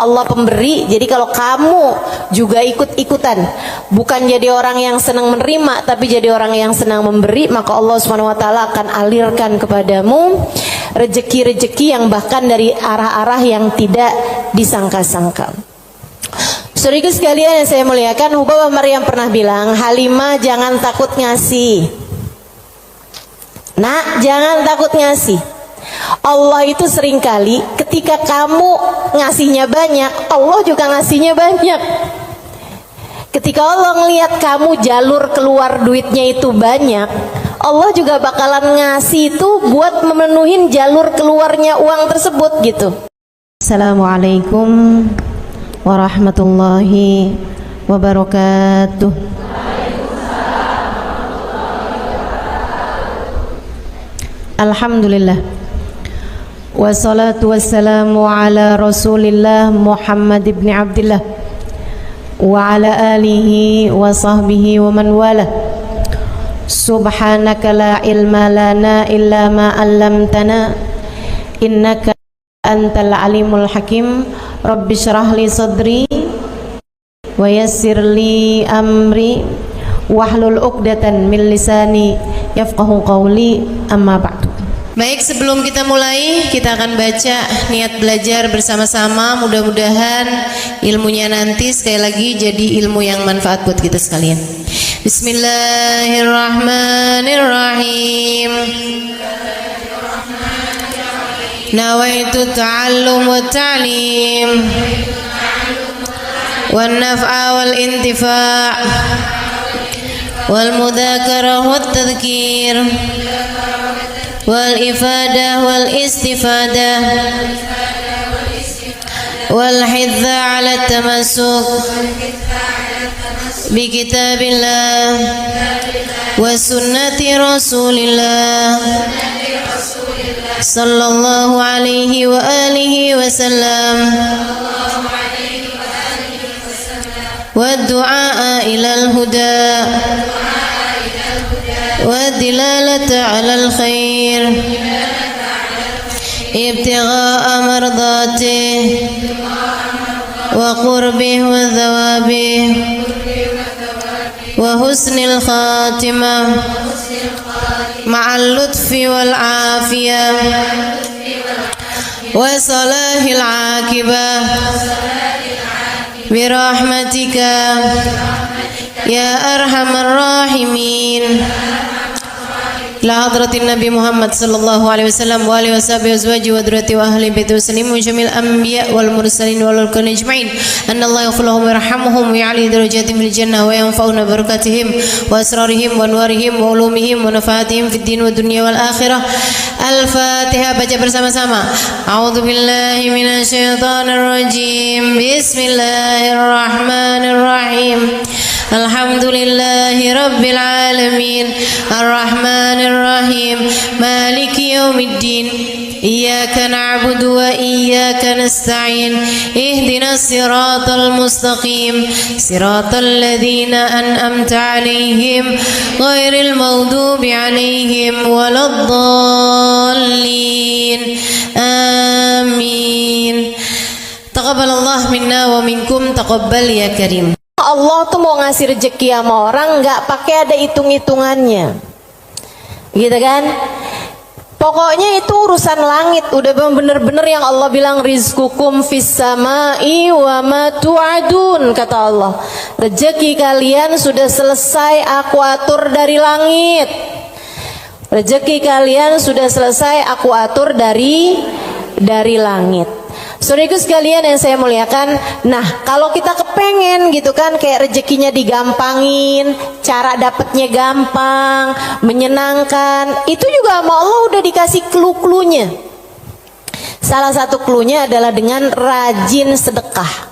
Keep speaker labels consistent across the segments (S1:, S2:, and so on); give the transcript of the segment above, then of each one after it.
S1: Allah pemberi. Jadi kalau kamu juga ikut-ikutan, bukan jadi orang yang senang menerima, tapi jadi orang yang senang memberi, maka Allah Subhanahu wa taala akan alirkan kepadamu rezeki-rezeki yang bahkan dari arah-arah yang tidak disangka-sangka. Saudaraku sekalian yang saya muliakan, Hubabah Maryam pernah bilang, Halimah jangan takut ngasih. Nak, jangan takut ngasih. Allah itu seringkali ketika kamu ngasihnya banyak, Allah juga ngasihnya banyak. Ketika Allah ngelihat kamu jalur keluar duitnya itu banyak, Allah juga bakalan ngasih itu buat memenuhin jalur keluarnya uang tersebut gitu. Assalamualaikum warahmatullahi wabarakatuh. Alhamdulillah, wassalatu wassalamu ala rasulillah Muhammad ibn Abdillah wa ala alihi wa sahbihi wa man wala. Subhanaka la ilma lana illa ma 'allamtana innaka antal alimul hakim. Rabbi shrah li sadri wa yassir li amri wahlul 'uqdatan min lisani yafqahu qawli, amma ba'du. Baik, sebelum kita mulai, kita akan baca niat belajar bersama-sama. Mudah-mudahan ilmunya nanti sekali lagi jadi ilmu yang manfaat buat kita sekalian. Bismillahirrahmanirrahim. Nawaitu ta'allum wa ta'lim wan naf'a wal intifa' wal mudzakarah wat tadhkir wal ifadah wal istifadah wal hidza ala tamassuk bi kitabillah wa sunnati rasulillah sallallahu alaihi wa alihi wasallam wa du'a ilal huda والدلالة على الخير ابتغاء مرضاته وقربه وثوابه وحسن الخاتمة مع اللطف والعافية وصلاح العاقبة برحمتك يا أرحم الراحمين. La hadratin Nabi Muhammad sallallahu alaihi wasallam wa alihi washabihi wazwaji wa dhurriyyati wa ahli baiti wasallimu jamil anbiya wal mursalin wal ulqan ajma'in. Anna Allah yaghfiruhum wa yarhamuhum wa ya'li darajatihim fil jannah wa yanfa'una barakatihim wa asrarihim wa anwarihim wa ulumihim wa nafaatihim fid din wa dunya wal akhirah. Al-Fatihah, baca bersama-sama. A'udzu billahi minasy syaithanir rajim. Bismillahirrahmanirrahim. Alhamdulillahi rabbil alamin. Ar-Rahmanir Rahim. Maliki yaumiddin. Iyyaka na'budu wa iyyaka nasta'in. Ihdinas siratal mustaqim. Siratal ladzina an'amta 'alaihim ghairil maghdubi 'alaihim waladdallin. Amin. Taqabbalallahu minna wa minkum, taqabbal ya karim. Allah tuh mau ngasih rezeki sama orang nggak pakai ada hitung-hitungannya, gitu kan? Pokoknya itu urusan langit, udah bener-bener yang Allah bilang rizqukum fis samai wa ma tu'adun, kata Allah. Rezeki kalian sudah selesai aku atur dari langit. Rezeki kalian sudah selesai aku atur dari langit. Saudaraku sekalian yang saya muliakan, nah kalau kita kepengen gitu kan kayak rezekinya digampangin, cara dapatnya gampang, menyenangkan, itu juga sama Allah udah dikasih clue-cluenya. Salah satu cluenya adalah dengan rajin sedekah.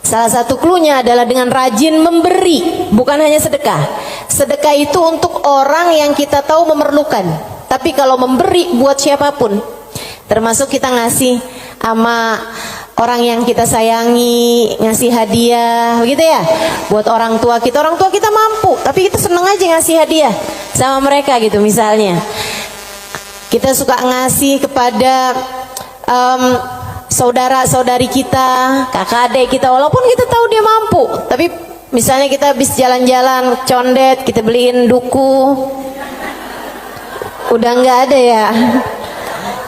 S1: Salah satu cluenya adalah dengan rajin memberi, bukan hanya sedekah. Sedekah itu untuk orang yang kita tahu memerlukan, tapi kalau memberi buat siapapun, termasuk kita ngasih sama orang yang kita sayangi, ngasih hadiah, begitu ya. Buat orang tua kita mampu, tapi kita seneng aja ngasih hadiah sama mereka gitu. Misalnya kita suka ngasih kepada saudara-saudari kita, kakak adik kita, walaupun kita tahu dia mampu, tapi misalnya kita habis jalan-jalan condet, kita beliin duku, udah nggak ada ya.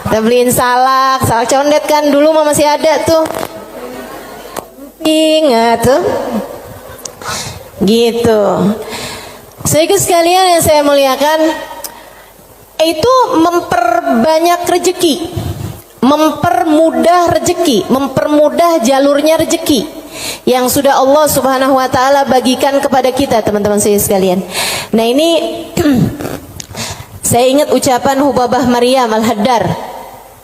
S1: Kita beliin salak condet kan, dulu mah masih ada tuh. Ingat tuh. Gitu. Saudara sekalian yang saya muliakan, itu memperbanyak rezeki, mempermudah rezeki, mempermudah jalurnya rezeki yang sudah Allah Subhanahu wa taala bagikan kepada kita, teman-teman saya sekalian. Nah, ini saya ingat ucapan Hubabah Maryam Al-Haddar,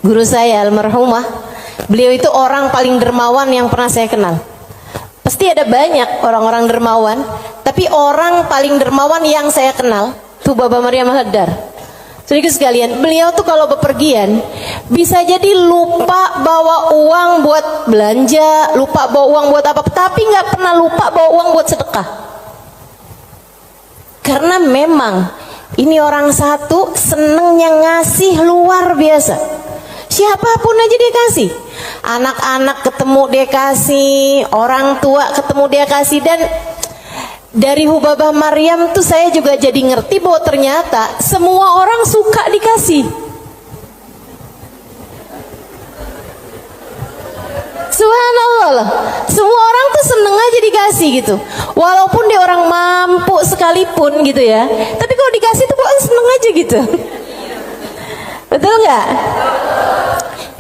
S1: guru saya almarhumah. Beliau itu orang paling dermawan yang pernah saya kenal. Pasti ada banyak orang-orang dermawan, tapi orang paling dermawan yang saya kenal Hubabah Maryam Al-Haddar. Saudara sekalian, beliau tuh kalau bepergian bisa jadi lupa bawa uang buat belanja, lupa bawa uang buat apa, tapi nggak pernah lupa bawa uang buat sedekah. Karena memang ini orang satu senengnya ngasih luar biasa. Siapapun aja dia kasih. Anak-anak ketemu dia kasih, orang tua ketemu dia kasih. Dan dari Hubabah Maryam tuh saya juga jadi ngerti bahwa ternyata semua orang suka dikasih. Subhanallah loh. Semua orang tuh seneng aja dikasih gitu. Walaupun dia orang mampu sekalipun gitu ya, tapi kalau dikasih tuh kok seneng aja gitu. Betul nggak?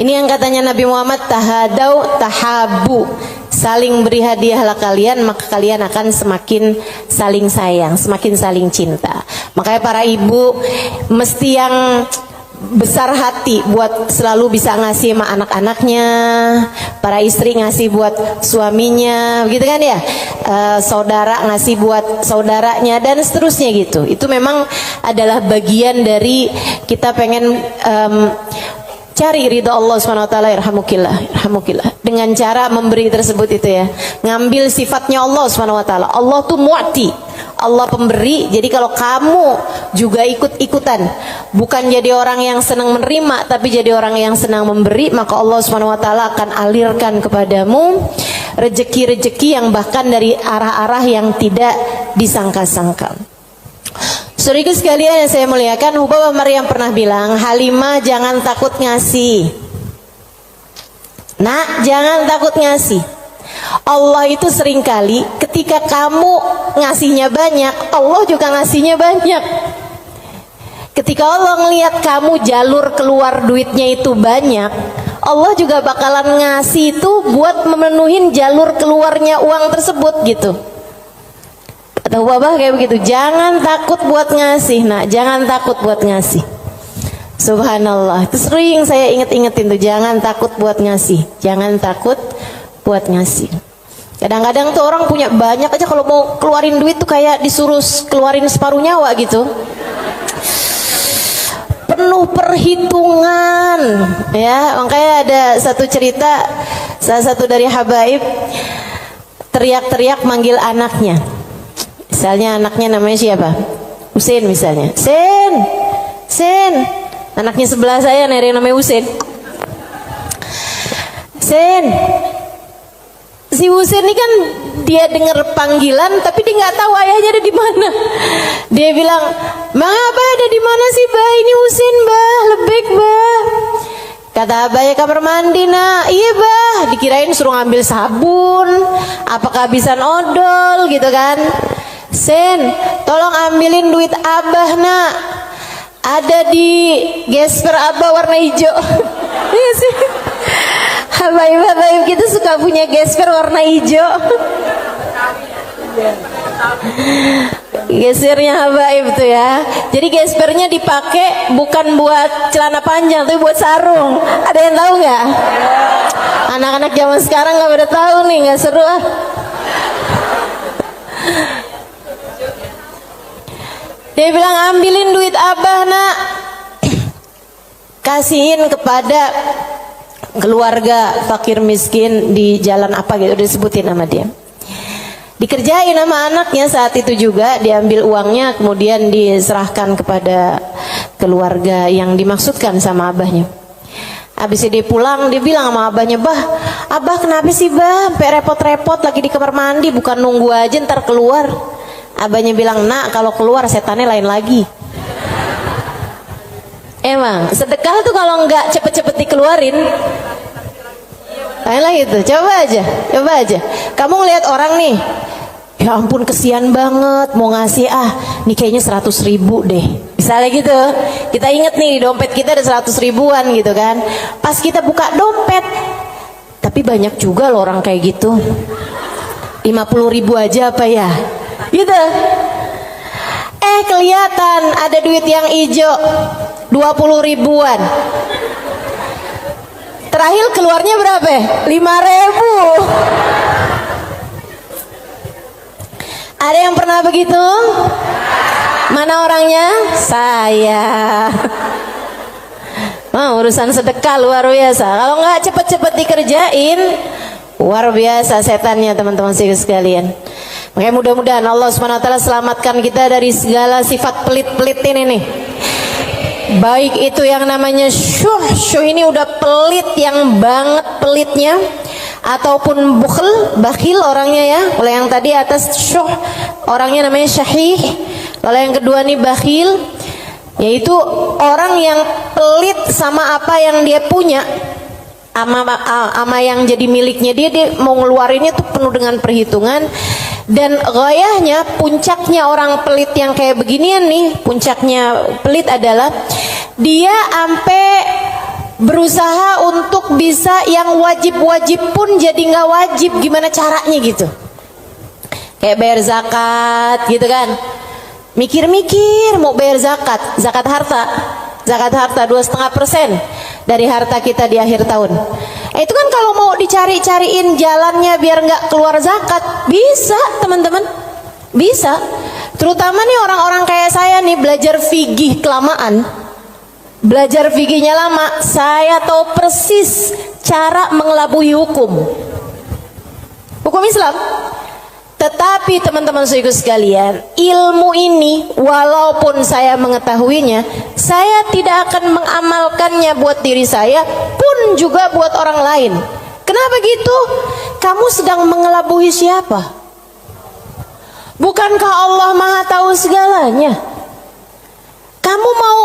S1: Ini yang katanya Nabi Muhammad, tahadau tahabu, saling beri hadiahlah kalian, maka kalian akan semakin saling sayang, semakin saling cinta. Makanya para ibu mesti yang besar hati buat selalu bisa ngasih sama anak-anaknya, para istri ngasih buat suaminya, begitu kan ya, saudara ngasih buat saudaranya dan seterusnya gitu. Itu memang adalah bagian dari kita pengen cari ridha Allah SWT. Irhamukillah dengan cara memberi tersebut itu ya, ngambil sifatnya Allah SWT. Allah tuh mu'ti, Allah pemberi. Jadi kalau kamu juga ikut-ikutan, bukan jadi orang yang senang menerima, tapi jadi orang yang senang memberi, maka Allah SWT akan alirkan kepadamu rezeki-rezeki yang bahkan dari arah-arah yang tidak disangka-sangka. Saudara sekalian yang saya muliakan, Hubabah Maryam pernah bilang, Halimah jangan takut ngasih. Nak, jangan takut ngasih. Allah itu seringkali ketika kamu ngasihnya banyak, Allah juga ngasihnya banyak. Ketika Allah ngelihat kamu jalur keluar duitnya itu banyak, Allah juga bakalan ngasih itu buat memenuhin jalur keluarnya uang tersebut gitu. Atau Hubabah kayak begitu, jangan takut buat ngasih, nak, jangan takut buat ngasih. Subhanallah, itu sering saya inget-ingetin tuh, jangan takut buat ngasih, jangan takut buat ngasih. Kadang-kadang tuh orang punya banyak aja, kalau mau keluarin duit tuh kayak disuruh keluarin separuh nyawa gitu, penuh perhitungan ya. Makanya ada satu cerita, salah satu dari habaib teriak-teriak manggil anaknya. Misalnya anaknya namanya siapa? Husein misalnya. Sen, Sen. Anaknya sebelah saya ada yang namanya Husein. Sen. Si Husein ini kan dia dengar panggilan tapi dia nggak tahu ayahnya ada di mana. Dia bilang, "Ma, Abah ada di mana sih, Bah? Ini Husein, Bah. Lebek, Bah." Kata abahnya, kamar mandi, nak. Iya, Bah. Dikirain suruh ngambil sabun, apa kehabisan odol gitu kan. Sen, tolong ambilin duit Abah, nak. Ada di gesper Abah warna hijau. Iya sih. Habaib-habaib kita suka punya gesper warna hijau. Gesernya habaib tuh ya. Jadi gespernya dipakai bukan buat celana panjang, tapi buat sarung. Ada yang tahu nggak? Anak-anak zaman sekarang nggak pada tahu nih, nggak seru ah. Dia bilang, ambilin duit Abah, nak. Kasihin kepada keluarga fakir miskin di jalan apa gitu, udah disebutin nama dia. Dikerjain sama anaknya saat itu juga, diambil uangnya kemudian diserahkan kepada keluarga yang dimaksudkan sama abahnya. Habis dia pulang, dia bilang sama abahnya, "Bah, abah kenapa sih bah sampai repot-repot lagi di kamar mandi, bukan nunggu aja ntar keluar." Abahnya bilang, "Nak, kalau keluar setannya lain lagi." Emang sedekah tuh kalau nggak cepet-cepet dikeluarin lain lagi tuh. Coba aja kamu ngeliat orang nih, ya ampun kesian banget, mau ngasih nih kayaknya 100.000 deh misalnya gitu. Kita inget nih di dompet kita ada 100 ribuan gitu kan. Pas kita buka dompet, tapi banyak juga loh orang kayak gitu, 50.000 aja apa ya gitu. Kelihatan ada duit yang hijau 20 ribuan. Terakhir keluarnya berapa? 5.000. Ada yang pernah begitu? Mana orangnya? Saya. Urusan sedekah luar biasa. Kalau nggak cepet-cepet dikerjain, luar biasa setannya teman-teman sekalian. Makanya mudah-mudahan Allah Subhanahu wa taala selamatkan kita dari segala sifat pelit-pelit ini nih. Baik itu yang namanya syuh ini udah pelit yang banget pelitnya, ataupun bakhil orangnya ya. Kalau yang tadi atas syuh orangnya namanya syahih. Kalau yang kedua nih bakhil, yaitu orang yang pelit sama apa yang dia punya, ama yang jadi miliknya dia mau ngeluarinnya tuh penuh dengan perhitungan. Dan gayahnya, puncaknya orang pelit yang kayak beginian nih, puncaknya pelit adalah dia sampai berusaha untuk bisa yang wajib-wajib pun jadi nggak wajib. Gimana caranya gitu? Kayak bayar zakat gitu kan, mikir-mikir mau bayar zakat harta 2,5% dari harta kita di akhir tahun. Itu kan kalau mau dicari-cariin jalannya biar nggak keluar zakat, bisa teman-teman, bisa. Terutama nih orang-orang kayak saya nih, belajar fikih kelamaan, belajar fikihnya lama, saya tahu persis cara mengelabui hukum Islam. Tetapi teman-teman saudaraku sekalian, ilmu ini walaupun saya mengetahuinya, saya tidak akan mengamalkannya buat diri saya pun juga buat orang lain. Kenapa gitu? Kamu sedang mengelabui siapa? Bukankah Allah Maha tahu segalanya? Kamu mau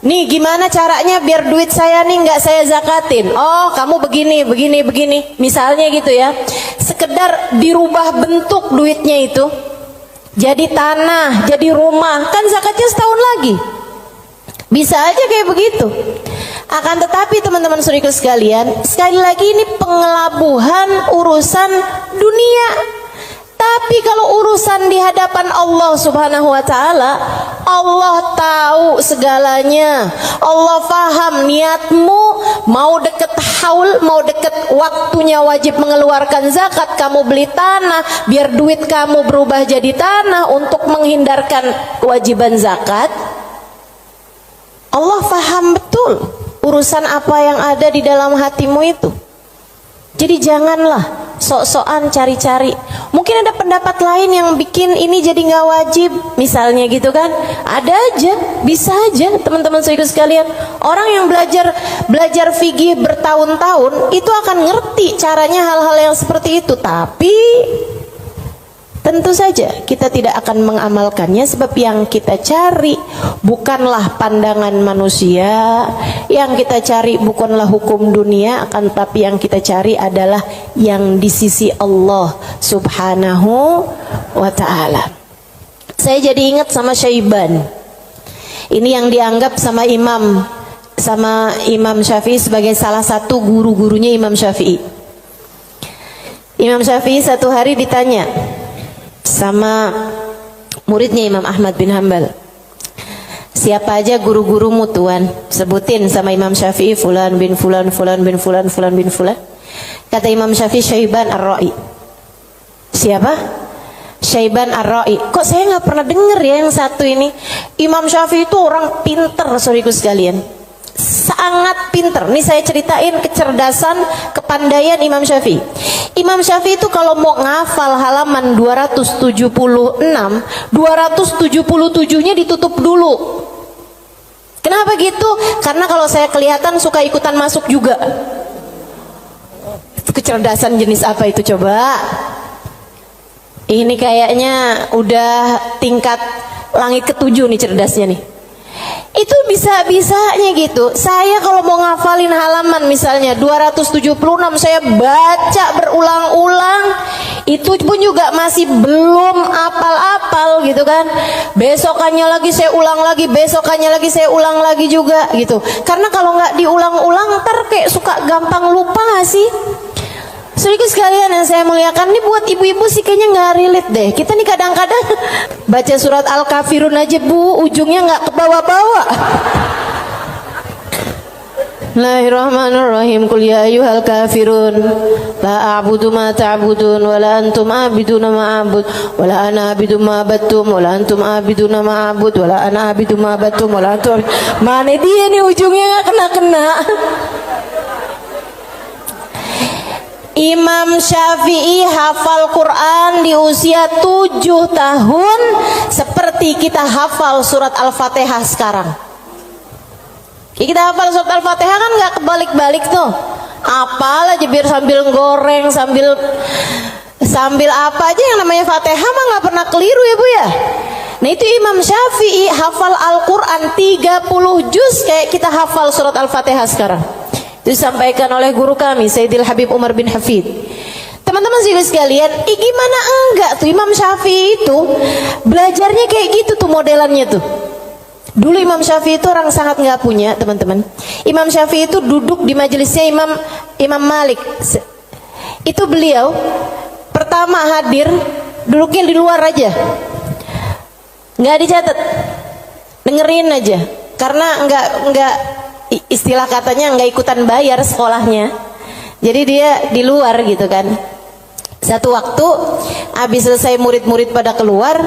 S1: nih gimana caranya biar duit saya nih nggak saya zakatin? Oh, kamu begini. Misalnya gitu ya. Sekedar dirubah bentuk duitnya itu. Jadi tanah, jadi rumah, kan zakatnya setahun lagi. Bisa aja kayak begitu. Akan tetapi teman-teman saudaraku sekalian, sekali lagi ini pengelabuhan urusan dunia. Tapi kalau urusan di hadapan Allah Subhanahu wa taala, Allah tahu segalanya. Allah paham niatmu, mau deket haul, mau deket waktunya wajib mengeluarkan zakat, kamu beli tanah biar duit kamu berubah jadi tanah untuk menghindarkan kewajiban zakat. Allah paham betul urusan apa yang ada di dalam hatimu itu. Jadi janganlah sok-sokan cari-cari. Mungkin ada pendapat lain yang bikin ini jadi nggak wajib, misalnya gitu kan. Ada aja, bisa aja teman-teman saudara sekalian. Orang yang belajar fikih bertahun-tahun itu akan ngerti caranya hal-hal yang seperti itu. Tapi tentu saja kita tidak akan mengamalkannya, sebab yang kita cari bukanlah pandangan manusia, yang kita cari bukanlah hukum dunia, akan tetapi yang kita cari adalah yang di sisi Allah Subhanahu wa ta'ala. Saya jadi ingat sama Syaiban. Ini yang dianggap sama Imam Syafi'i sebagai salah satu guru-gurunya Imam Syafi'i. Imam Syafi'i satu hari ditanya sama muridnya Imam Ahmad bin Hanbal, siapa aja guru-gurumu tuan? Sebutin sama Imam Syafi'i, fulan bin fulan, fulan bin fulan, fulan bin fulan. Kata Imam Syafi'i, Syaiban Ar-Ra'i. Siapa? Syaiban Ar-Ra'i. Kok saya nggak pernah dengar ya yang satu ini? Imam Syafi'i itu orang pinter, saudaraku sekalian, sangat pinter. Nih saya ceritain kecerdasan, kepandaian Imam Syafi'i. Imam Syafi'i itu kalau mau ngafal halaman 276, 277-nya ditutup dulu. Kenapa gitu? Karena kalau saya kelihatan suka ikutan masuk juga. Kecerdasan jenis apa itu coba? Ini kayaknya udah tingkat langit ke-7 nih cerdasnya nih. Itu bisa-bisanya gitu. Saya kalau mau ngafalin halaman misalnya 276, saya baca berulang-ulang, itu pun juga masih belum apal-apal gitu kan. Besokannya lagi saya ulang lagi, besokannya lagi saya ulang lagi juga gitu. Karena kalau nggak diulang-ulang ntar kayak suka gampang lupa nggak sih? Saudaraku sekalian yang saya muliakan, ini buat ibu-ibu sih kayaknya nggak relate deh. Kita nih kadang-kadang baca surat Al-Kafirun aja bu, ujungnya nggak ke bawah-bawah. Bismillahirrahmanirrahim. Qul ya ayyuhal kafirun la a'budu ma ta'budun wa la antum a'biduna ma a'bud wa la ana a'budu ma abattum wa la antum a'biduna ma a'bud wa la ana a'budu ma abattum wa la antum. Mana dia nih ujungnya nggak kena-kena. Imam Syafi'i hafal Quran di usia 7 tahun seperti kita hafal surat Al-Fatihah sekarang. Kita hafal surat Al-Fatihah kan nggak kebalik-balik tuh. Apal aja biar sambil goreng, sambil apa aja yang namanya Fatihah mah nggak pernah keliru ya bu ya. Nah itu Imam Syafi'i hafal Al-Quran 30 juz kayak kita hafal surat Al-Fatihah sekarang. Disampaikan oleh guru kami Sayyidil Habib Umar bin Hafid. Teman-teman sekalian, gimana enggak tuh Imam Syafi'i itu belajarnya kayak gitu tuh modelannya tuh. Dulu Imam Syafi'i itu orang sangat nggak punya teman-teman. Imam Syafi'i itu duduk di majelisnya Imam Malik. Itu beliau pertama hadir duduknya di luar aja, nggak dicatat, dengerin aja. Karena nggak istilah katanya nggak ikutan bayar sekolahnya, jadi dia di luar gitu kan. Satu waktu habis selesai murid-murid pada keluar,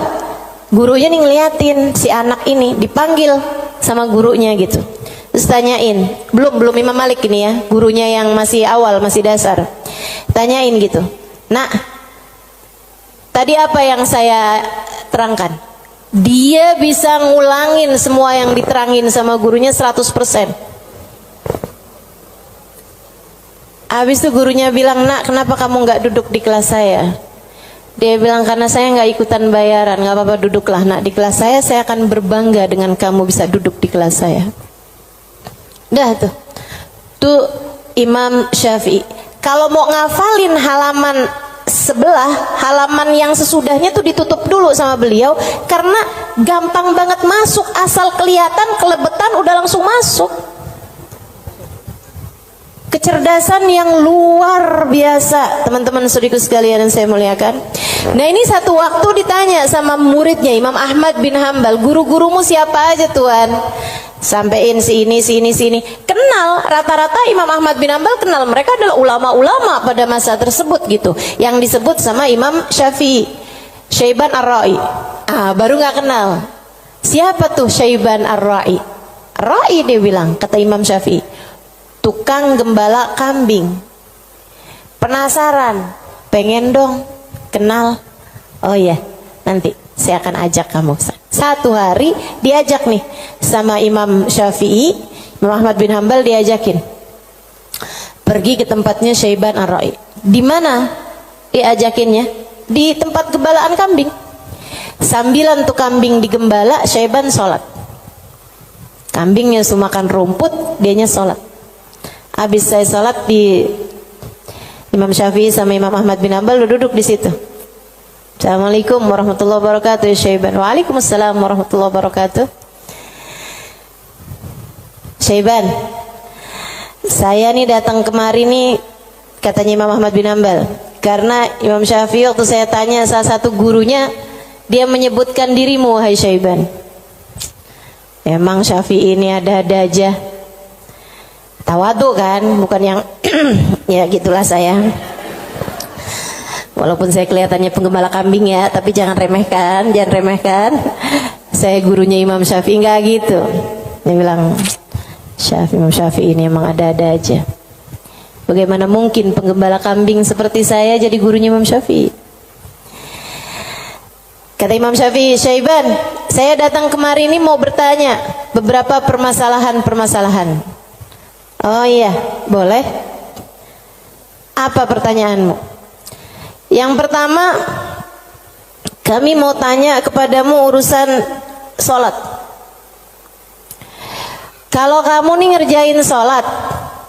S1: gurunya nih ngeliatin si anak ini dipanggil sama gurunya gitu. Terus tanyain, belum Imam Malik ini ya, gurunya yang masih awal, masih dasar. Tanyain gitu, nak, tadi apa yang saya terangkan? Dia bisa ngulangin semua yang diterangin sama gurunya 100%. Habis itu gurunya bilang, nak kenapa kamu nggak duduk di kelas saya? Dia bilang, karena saya nggak ikutan bayaran. Nggak apa-apa, duduklah nak di kelas saya akan berbangga dengan kamu bisa duduk di kelas saya. Dah tuh Imam Syafi'i. Kalau mau ngafalin halaman sebelah, halaman yang sesudahnya tuh ditutup dulu sama beliau, karena gampang banget masuk, asal kelihatan kelebetan udah langsung masuk. Kecerdasan yang luar biasa teman-teman saudaraku sekalian yang saya muliakan. Nah ini satu waktu ditanya sama muridnya Imam Ahmad bin Hambal, guru-gurumu siapa aja tuan? Sampein si ini. Kenal, rata-rata Imam Ahmad bin Hambal kenal, mereka adalah ulama-ulama pada masa tersebut gitu, yang disebut sama Imam Syafi'i, Syaiban Ar-Ra'i. Baru nggak kenal. Siapa tuh Syaiban Ar-Ra'i? Ra'i dia bilang, kata Imam Syafi'i, tukang gembala kambing. Penasaran, pengen dong kenal. Oh ya, nanti saya akan ajak kamu. Satu hari diajak nih sama Imam Syafi'i, Imam Ahmad bin Hambal diajakin pergi ke tempatnya Syaiban Ar-Ra'i. Di mana diajakinnya? Di tempat gembalaan kambing. Sambilan tuh kambing digembala, Syaiban sholat. Kambingnya semua makan rumput, dianya sholat. Habis saya sholat, di Imam Syafi'i sama Imam Ahmad bin Hambal duduk di situ. Assalamualaikum warahmatullahi wabarakatuh ya Syaiban. Waalaikumsalam warahmatullahi wabarakatuh. Syaiban, saya nih datang kemari nih, katanya Imam Ahmad bin Hambal, karena Imam Syafi'i waktu saya tanya salah satu gurunya, dia menyebutkan dirimu wahai Syaiban. Emang Syafi'i ini ada-ada aja. Tawadu kan, bukan yang ya gitulah saya. Walaupun saya kelihatannya penggembala kambing ya, tapi jangan remehkan. Saya gurunya Imam Syafi'i, enggak gitu. Dia bilang, Imam Syafi'i ini emang ada-ada aja. Bagaimana mungkin penggembala kambing seperti saya jadi gurunya Imam Syafi'i? Kata Imam Syafi'i, Syaiban, Saya datang kemari ini mau bertanya beberapa permasalahan. Oh iya, boleh. Apa pertanyaanmu? Yang pertama, kami mau tanya kepadamu urusan sholat. Kalau kamu nih ngerjain sholat,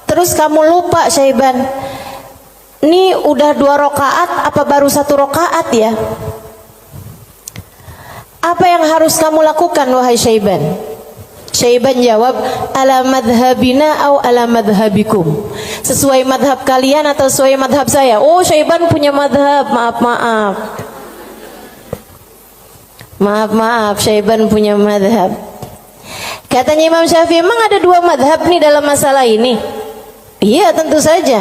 S1: terus kamu lupa Syaiban, ini udah 2 rakaat apa baru 1 rakaat ya? Apa yang harus kamu lakukan wahai Syaiban? Syaiban jawab, ala madhabina au ala madhabikum. Sesuai madhab kalian atau sesuai madhab saya? Oh, Syaiban punya madhab, maaf, Syaiban punya madhab. Katanya Imam Syafi'i, emang ada 2 madhab nih dalam masalah ini? Iya, tentu saja.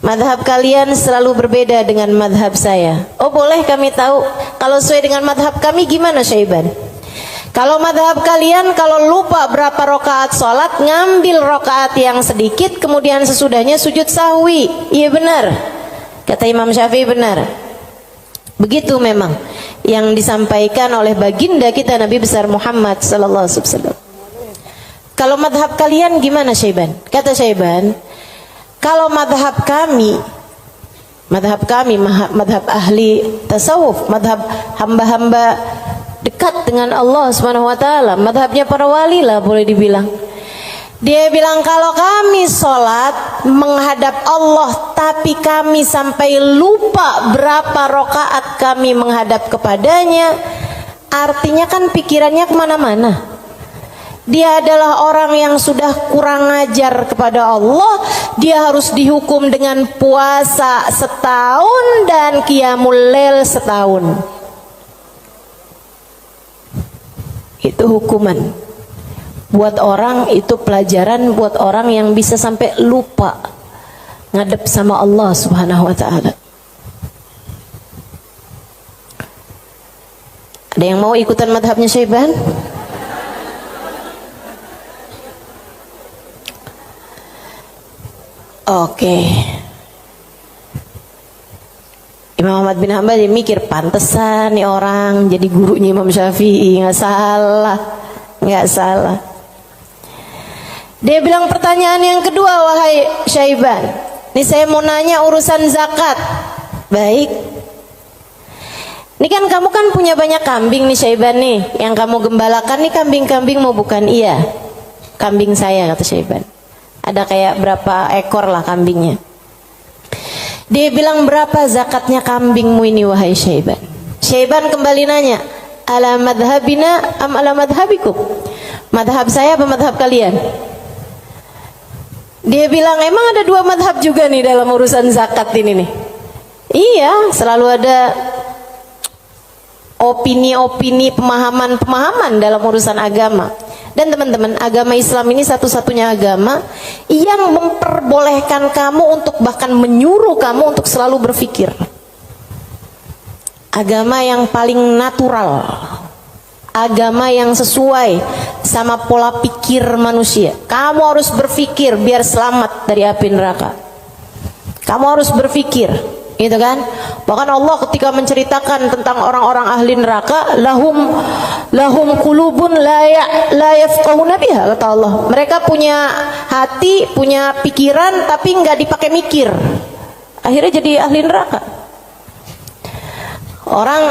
S1: Madhab kalian selalu berbeda dengan madhab saya. Oh, boleh kami tahu kalau sesuai dengan madhab kami gimana Syaiban? Kalau madhab kalian, kalau lupa berapa rakaat sholat, ngambil rakaat yang sedikit, kemudian sesudahnya sujud sahwi. Iya benar, kata Imam Syafi'i, benar. Begitu memang yang disampaikan oleh baginda kita Nabi besar Muhammad sallallahu alaihi wasallam. Kalau madhab kalian gimana Syaiban? Kata Syaiban, kalau madhab kami, madhab ahli tasawuf, madhab hamba-hamba dekat dengan Allah Subhanahu wa taala, madhabnya para wali lah boleh dibilang. Dia bilang kalau kami sholat menghadap Allah tapi kami sampai lupa berapa rakaat kami menghadap kepadanya, artinya kan pikirannya kemana-mana. Dia adalah orang yang sudah kurang ajar kepada Allah. Dia harus dihukum dengan puasa setahun dan qiyamul lail setahun. Itu hukuman buat orang, itu pelajaran buat orang yang bisa sampai lupa ngadep sama Allah Subhanahu wa taala. Ada yang mau ikutan madhabnya Syaiban? Oke. Imam Ahmad bin Hanbal dia mikir, pantesan nih orang jadi gurunya Imam Syafi'i. Nggak salah. Dia bilang pertanyaan yang kedua, wahai Syaiban, ini saya mau nanya urusan zakat. Baik. Ini kan kamu kan punya banyak kambing nih Syaiban nih. Yang kamu gembalakan nih kambing-kambing mau bukan? Iya, kambing saya, kata Syaiban. Ada kayak berapa ekor lah kambingnya. Dia bilang, berapa zakatnya kambingmu ini wahai Syaiban? Syaiban kembali nanya, ala madhabina am ala madhabikum? Madhab saya apa madhab kalian? Dia bilang, emang ada 2 madhab juga nih dalam urusan zakat ini nih? Iya, selalu ada opini-opini, pemahaman-pemahaman dalam urusan agama. Dan teman-teman, agama Islam ini satu-satunya agama yang memperbolehkan kamu untuk bahkan menyuruh kamu untuk selalu berpikir. Agama yang paling natural, agama yang sesuai sama pola pikir manusia. Kamu harus berpikir biar selamat dari api neraka. Kamu harus berpikir, gitu kan? Bahkan Allah ketika menceritakan tentang orang-orang ahli neraka, lahum qulubun la yafqahuna biha, kata Allah. Mereka punya hati, punya pikiran tapi nggak dipakai mikir. Akhirnya jadi ahli neraka. Orang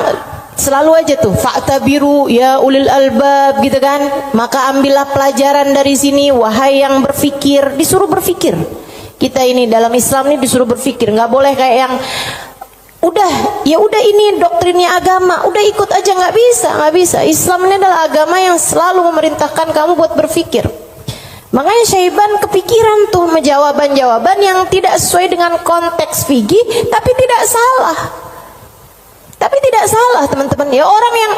S1: selalu aja tuh fa'tabiru ya ulil albab, gitu kan? Maka ambillah pelajaran dari sini wahai yang berpikir. Disuruh berpikir. Kita ini dalam Islam ini disuruh berpikir, nggak boleh kayak yang udah ini doktrinnya agama, udah ikut aja, nggak bisa. Islam ini adalah agama yang selalu memerintahkan kamu buat berpikir. Makanya Syaiban kepikiran tuh jawaban-jawaban yang tidak sesuai dengan konteks fikih, tapi tidak salah. Teman-teman. Ya orang yang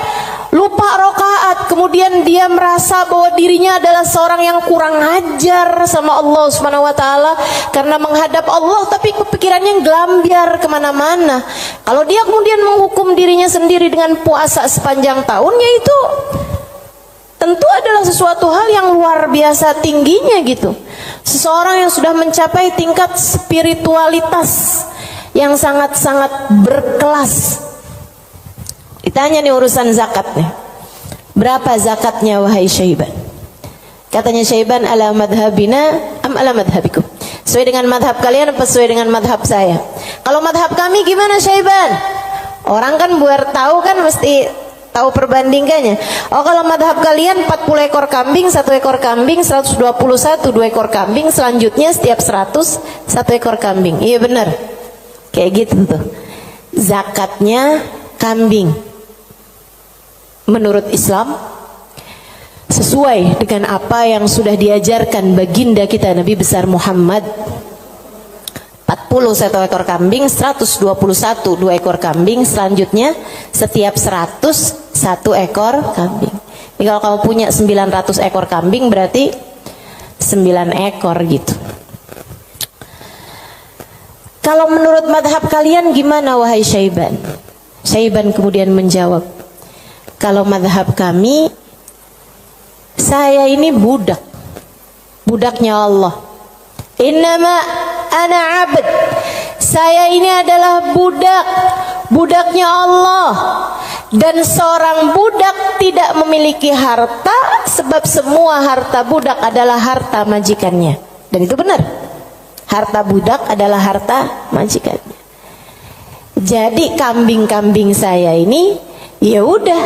S1: lupa rakaat, kemudian dia merasa bahwa dirinya adalah seorang yang kurang ajar sama Allah Subhanahu wa taala karena menghadap Allah, tapi kepikirannya gelambiar kemana-mana. Kalau dia kemudian menghukum dirinya sendiri dengan puasa sepanjang tahunnya, itu tentu adalah sesuatu hal yang luar biasa tingginya gitu. Seseorang yang sudah mencapai tingkat spiritualitas yang sangat-sangat berkelas. Ditanya nih urusan zakat nih. Berapa zakatnya wahai Syaiban? Katanya Syaiban, ala madhabina am ala madhabikum? Sesuai dengan madhab kalian apa sesuai dengan madhab saya? Kalau madhab kami gimana Syaiban? Orang kan buat tahu kan mesti tahu perbandingannya. Oh kalau madhab kalian 40 ekor kambing, 1 ekor kambing, 121, 2 ekor kambing, selanjutnya setiap 100, 1 ekor kambing. Iya benar. Kayak gitu tuh. Zakatnya kambing. Menurut Islam sesuai dengan apa yang sudah diajarkan baginda kita Nabi besar Muhammad. 40 1 ekor kambing, 121 2 ekor kambing, selanjutnya setiap 100 1 ekor kambing. Jadi kalau kamu punya 900 ekor kambing berarti 9 ekor gitu. Kalau menurut madhab kalian gimana wahai Syaiban? Syaiban kemudian menjawab, kalau madhab kami, saya ini budak, budaknya Allah. Innama ana abd, saya ini adalah budak, budaknya Allah. Dan seorang budak tidak memiliki harta, sebab semua harta budak adalah harta majikannya. Dan itu benar, harta budak adalah harta majikannya. Jadi kambing-kambing saya ini ya udah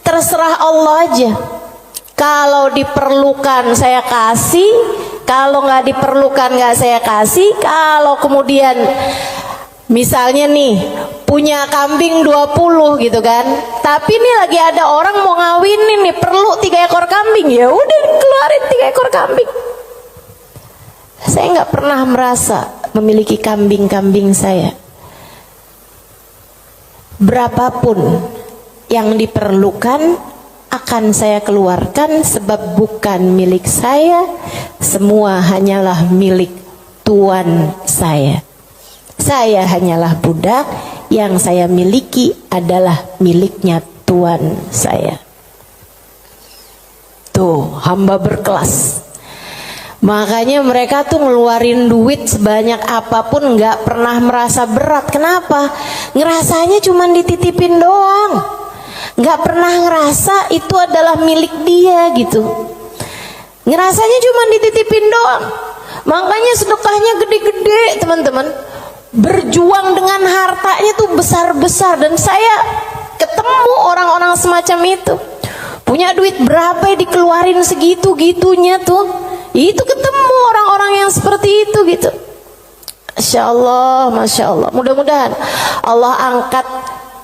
S1: terserah Allah aja. Kalau diperlukan saya kasih, kalau nggak diperlukan nggak saya kasih. Kalau kemudian misalnya nih punya kambing 20 gitu kan, tapi nih lagi ada orang mau ngawinin nih, perlu 3 ekor kambing, ya udah keluarin 3 ekor kambing. Saya nggak pernah merasa memiliki kambing-kambing saya. Berapapun yang diperlukan akan saya keluarkan, sebab bukan milik saya, semua hanyalah milik Tuan saya. Saya hanyalah budak, yang saya miliki adalah miliknya Tuan saya. Tuh, hamba berkelas. Makanya mereka tuh ngeluarin duit sebanyak apapun nggak pernah merasa berat. Kenapa? Ngerasanya cuma dititipin doang, nggak pernah ngerasa itu adalah milik dia gitu. Ngerasanya cuma dititipin doang. Makanya sedekahnya gede-gede teman-teman. Berjuang dengan hartanya tuh besar-besar. Dan saya ketemu orang-orang semacam itu. Punya duit berapa ya dikeluarin segitu-gitunya tuh. Itu ketemu orang-orang yang seperti itu gitu. Masya Allah, Masya Allah. Mudah-mudahan Allah angkat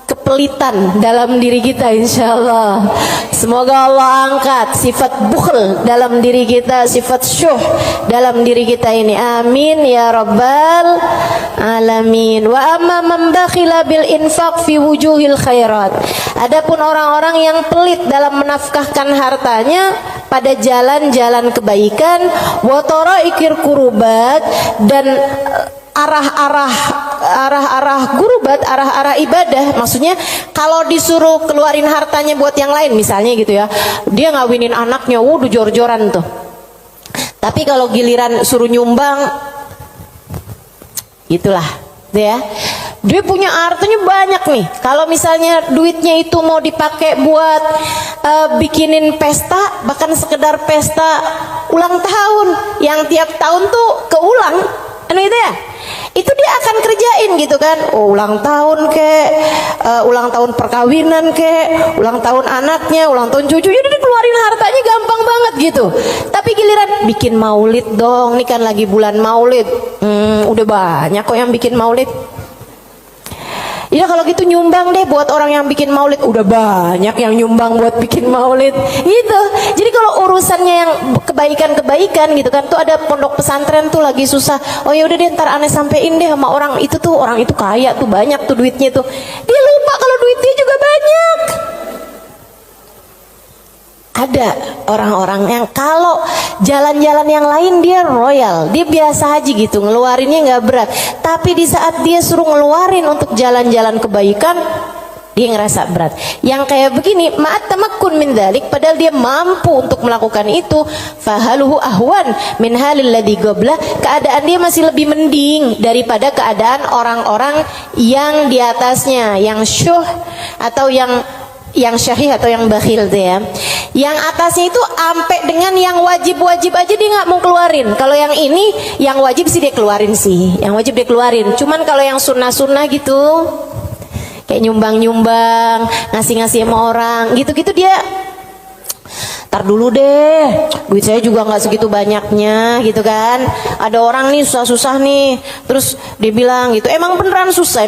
S1: kepelitan dalam diri kita, insya Allah. Semoga Allah angkat sifat bukhl dalam diri kita, sifat syuh dalam diri kita ini. Amin ya rabbal alamin. Wa amma man bakhila bil infaq fi wujuhil khairat. Adapun orang-orang yang pelit dalam menafkahkan hartanya pada jalan-jalan kebaikan, wa taraikir kurubat, dan arah-arah gurubat, arah-arah ibadah. Maksudnya kalau disuruh keluarin hartanya buat yang lain misalnya gitu ya, dia ngawinin anaknya, wuduh jor-joran tuh. Tapi kalau giliran suruh nyumbang, gitulah ya, dia punya hartanya banyak nih. Kalau misalnya duitnya itu mau dipakai buat bikinin pesta, bahkan sekedar pesta ulang tahun yang tiap tahun tuh keulang, itu ya, itu dia akan kerjain gitu kan. Oh, ulang tahun kek, ulang tahun perkawinan kek, ulang tahun anaknya, ulang tahun cucunya, dia keluarin hartanya gampang banget gitu. Tapi giliran bikin maulid dong, ini kan lagi bulan maulid, udah banyak kok yang bikin maulid. Ya kalau gitu nyumbang deh buat orang yang bikin maulid, udah banyak yang nyumbang buat bikin maulid gitu. Jadi kalau urusannya yang kebaikan-kebaikan gitu kan, tuh ada pondok pesantren tuh lagi susah, oh ya udah deh ntar aneh sampein deh sama orang itu tuh, orang itu kaya tuh, banyak tuh duitnya tuh. Dia lupa kalau duitnya juga banyak. Ada orang-orang yang kalau jalan-jalan yang lain dia royal, dia biasa aja gitu, ngeluarinnya nggak berat. Tapi di saat dia suruh ngeluarin untuk jalan-jalan kebaikan, dia ngerasa berat. Yang kayak begini, ma'at tamakkun min dzalik, padahal dia mampu untuk melakukan itu, fahaluhu ahwan min halil ladzi qabla, keadaan dia masih lebih mending daripada keadaan orang-orang yang di atasnya, yang syuh atau yang yang syahih atau yang bakhil tuh ya. Yang atasnya itu sampai dengan yang wajib-wajib aja dia nggak mau keluarin. Kalau yang ini yang wajib sih dia keluarin sih. Yang wajib dia keluarin. Cuman kalau yang sunnah-sunnah gitu, kayak nyumbang-nyumbang, ngasih-ngasih sama orang, gitu-gitu dia tar dulu deh, duit saya juga nggak segitu banyaknya gitu kan. Ada orang nih susah-susah nih, terus dia bilang gitu, emang beneran susah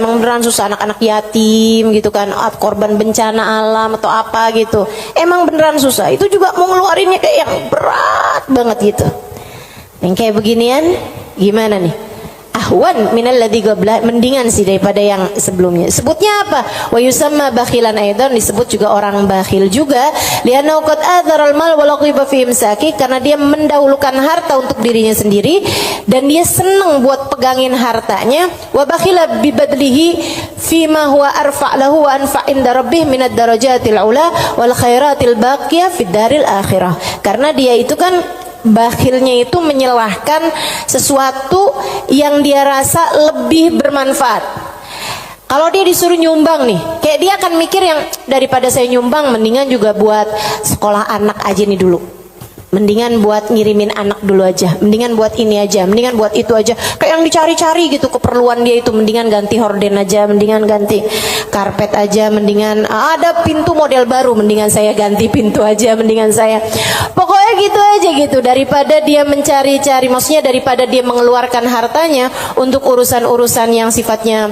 S1: anak-anak yatim gitu kan, korban bencana alam atau apa gitu, emang beneran susah. Itu juga mau ngeluarinnya kayak yang berat banget gitu. Yang kayak beginian gimana nih? Ahwan minal ladzi qabla, mendingan sih daripada yang sebelumnya. Sebutnya apa? Wa yusamma bakhilan aidan, disebut juga orang bakhil juga. Li'annahu qad adharal mal wa laqiba fi imsaki, karena dia mendahulukan harta untuk dirinya sendiri dan dia senang buat pegangin hartanya. Wa bakhila bi badlihi fi ma huwa arfa' lahu wa anfa' inda rabbih minad darajatil ula wal khairatil baqiyah fid daril akhirah. Karena dia itu kan bakhilnya itu menyelahkan sesuatu yang dia rasa lebih bermanfaat. Kalau dia disuruh nyumbang nih, kayak dia akan mikir yang daripada saya nyumbang, mendingan juga buat sekolah anak aja nih dulu. Mendingan buat ngirimin anak dulu aja, mendingan buat ini aja, mendingan buat itu aja. Kayak yang dicari-cari gitu keperluan dia itu, mendingan ganti horden aja, mendingan ganti karpet aja, mendingan ada pintu model baru, mendingan saya ganti pintu aja, mendingan saya. Pokoknya gitu aja gitu, daripada dia mencari-cari, maksudnya daripada dia mengeluarkan hartanya untuk urusan-urusan yang sifatnya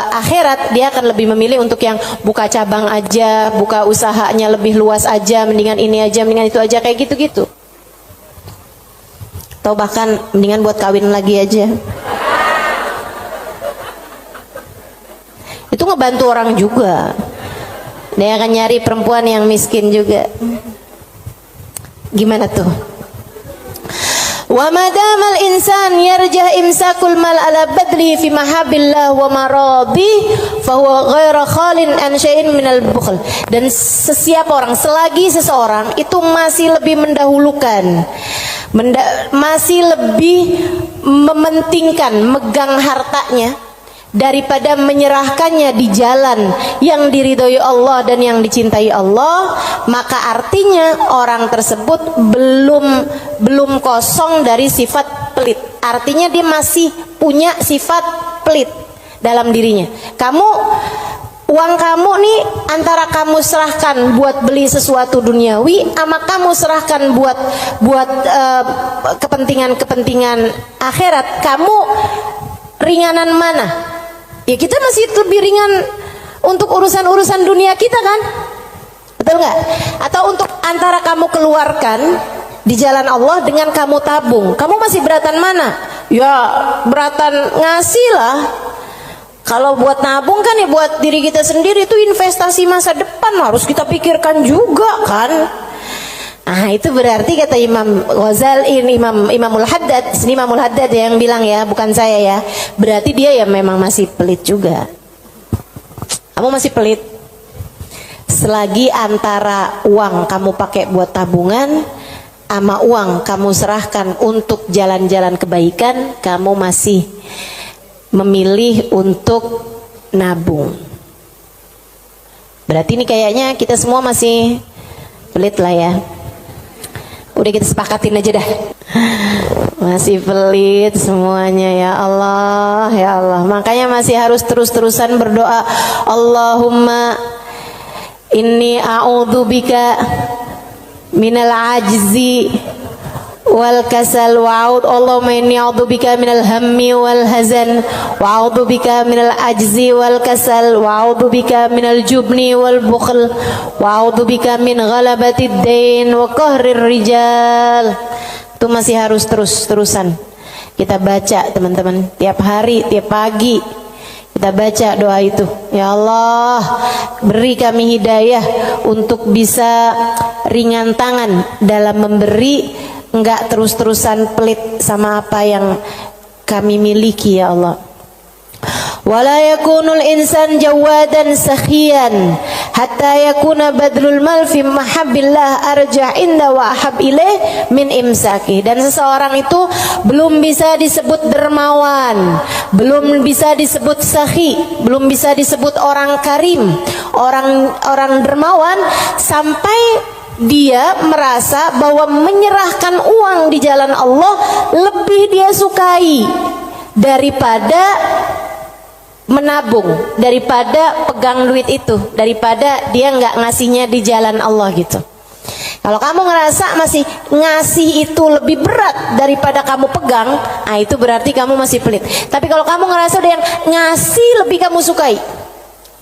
S1: akhirat, dia akan lebih memilih untuk yang buka cabang aja, buka usahanya lebih luas aja, mendingan ini aja, mendingan itu aja, kayak gitu-gitu. Atau bahkan mendingan buat kawin lagi aja. Itu ngebantu orang juga. Dia akan nyari perempuan yang miskin juga. Gimana tuh? Wa madamal insan yarjah imsakul mal ala badli fi mahabillah wa maradi fa huwa ghairu khalin an syai'in minal bukhl. Dan sesiapa orang, selagi seseorang itu masih lebih mendahulukan, masih lebih mementingkan megang hartanya daripada menyerahkannya di jalan yang diridhoi Allah dan yang dicintai Allah, maka artinya orang tersebut belum kosong dari sifat pelit. Artinya dia masih punya sifat pelit dalam dirinya. Uang kamu nih antara kamu serahkan buat beli sesuatu duniawi, sama kamu serahkan buat kepentingan akhirat, kamu ringanan mana? Ya kita masih lebih ringan untuk urusan-urusan dunia kita kan, betul nggak? Atau untuk antara kamu keluarkan di jalan Allah dengan kamu tabung, kamu masih beratan mana? Ya beratan ngasih lah. Kalau buat nabung kan ya buat diri kita sendiri, itu investasi masa depan, harus kita pikirkan juga kan. Nah itu berarti kata Imam Ghazali, Imamul Haddad, sini Imamul Haddad yang bilang ya, bukan saya ya. Berarti dia ya memang masih pelit juga. Kamu masih pelit. Selagi antara uang kamu pakai buat tabungan sama uang kamu serahkan untuk jalan-jalan kebaikan, kamu masih memilih untuk nabung. Berarti ini kayaknya kita semua masih pelit lah ya. Udah kita sepakatin aja dah. Masih pelit semuanya, ya Allah, ya Allah. Makanya masih harus terus-terusan berdoa. Allahumma inni a'udzubika minal ajzi wal kasal wa'ud. Allahumma inni a'udzubika minal hammi wal hazan wa a'udzubika minal ajzi wal kasal wa a'udzubika minal jubni wal bukhl wa a'udzubika min ghalabatid dain wa qahrir rijal. Itu masih harus terus-terusan kita baca teman-teman, tiap hari, tiap pagi kita baca doa itu. Ya Allah, beri kami hidayah untuk bisa ringan tangan dalam memberi, enggak terus-terusan pelit sama apa yang kami miliki ya Allah. Wala yakunul insan jawadan sakhiyan hatta yakuna badlul mal fi mahabbillah arja inda wa ahab ilaih min imsaki. Dan seseorang itu belum bisa disebut dermawan, belum bisa disebut sakhi, belum bisa disebut orang karim, orang dermawan sampai dia merasa bahwa menyerahkan uang di jalan Allah lebih dia sukai daripada menabung, daripada pegang duit itu, daripada dia nggak ngasihnya di jalan Allah gitu. Kalau kamu ngerasa masih ngasih itu lebih berat daripada kamu pegang, nah itu berarti kamu masih pelit. Tapi kalau kamu ngerasa udah yang ngasih lebih kamu sukai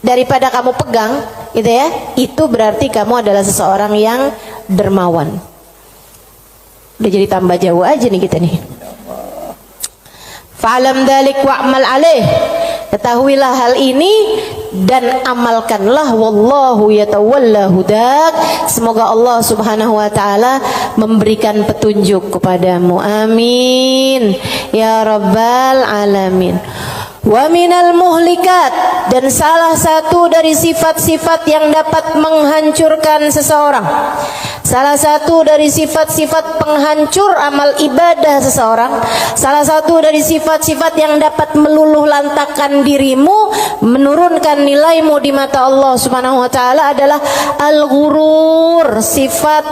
S1: daripada kamu pegang, gitu ya, itu berarti kamu adalah seseorang yang dermawan. Udah jadi tambah jauh aja nih kita nih. Fa'lam dzalik wa'mal alaih. Ketahuilah hal ini dan amalkanlah, wallahu yatawalla hudak. Semoga Allah Subhanahu wa taala memberikan petunjuk kepadamu. Amin ya rabbal alamin. Wa minal muhlikat, dan salah satu dari sifat-sifat yang dapat menghancurkan seseorang, salah satu dari sifat-sifat penghancur amal ibadah seseorang, salah satu dari sifat-sifat yang dapat meluluh lantakkan dirimu, menurunkan nilaimu di mata Allah Subhanahu wa taala adalah al-ghurur, sifat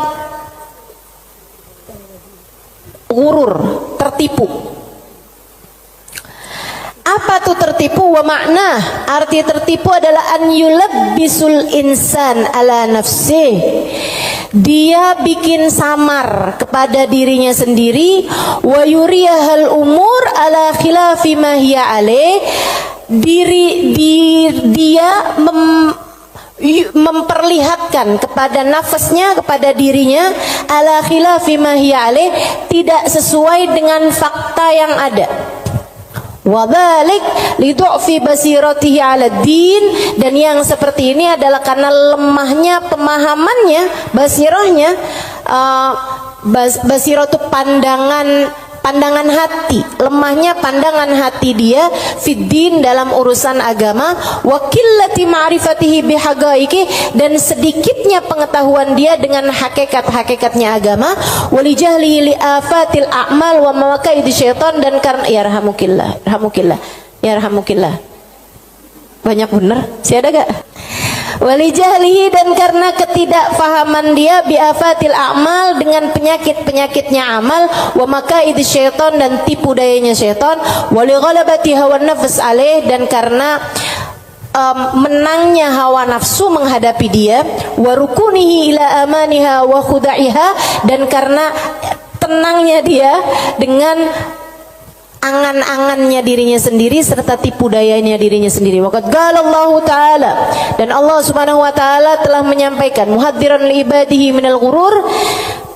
S1: ghurur, tertipu. Apa tuh tertipu? Wa makna, arti tertipu adalah an yulabbisul insan ala nafsih. Dia bikin samar kepada dirinya sendiri, wa yuriyahal umur ala khilafi ma hiya alaih. Dia memperlihatkan kepada nafasnya, kepada dirinya, ala khilafi ma hiya alaih, tidak sesuai dengan fakta yang ada. Wadzalik lidu'fi basiratihi 'ala din, dan yang seperti ini adalah karena lemahnya pemahamannya, basirahnya, basirah itu pandangan hati, lemahnya pandangan hati dia fiddin, dalam urusan agama, wa qillati ma'rifatihi bihaqaiqi, dan sedikitnya pengetahuan dia dengan hakikat-hakikatnya agama, walijahli li afatil a'mal wa mawaqa'id syaitan, dan karena yarhamukillah banyak bener sih, ada gak? Walijahlihi, dan karena ketidakfahaman dia biafatil a'mal, dengan penyakit-penyakitnya amal, wa makaid syaitan, dan tipu dayanya syaitan, wali ghalabati hawa nafs alaih, dan karena menangnya hawa nafsu menghadapi dia, wa rukunihi ila amaniha wa khuda'iha, dan karena tenangnya dia dengan angan-angannya dirinya sendiri serta tipu dayanya dirinya sendiri. Waqad qalallahu ta'ala, dan Allah Subhanahu wa taala telah menyampaikan, muhadziran li ibadihi minal ghurur,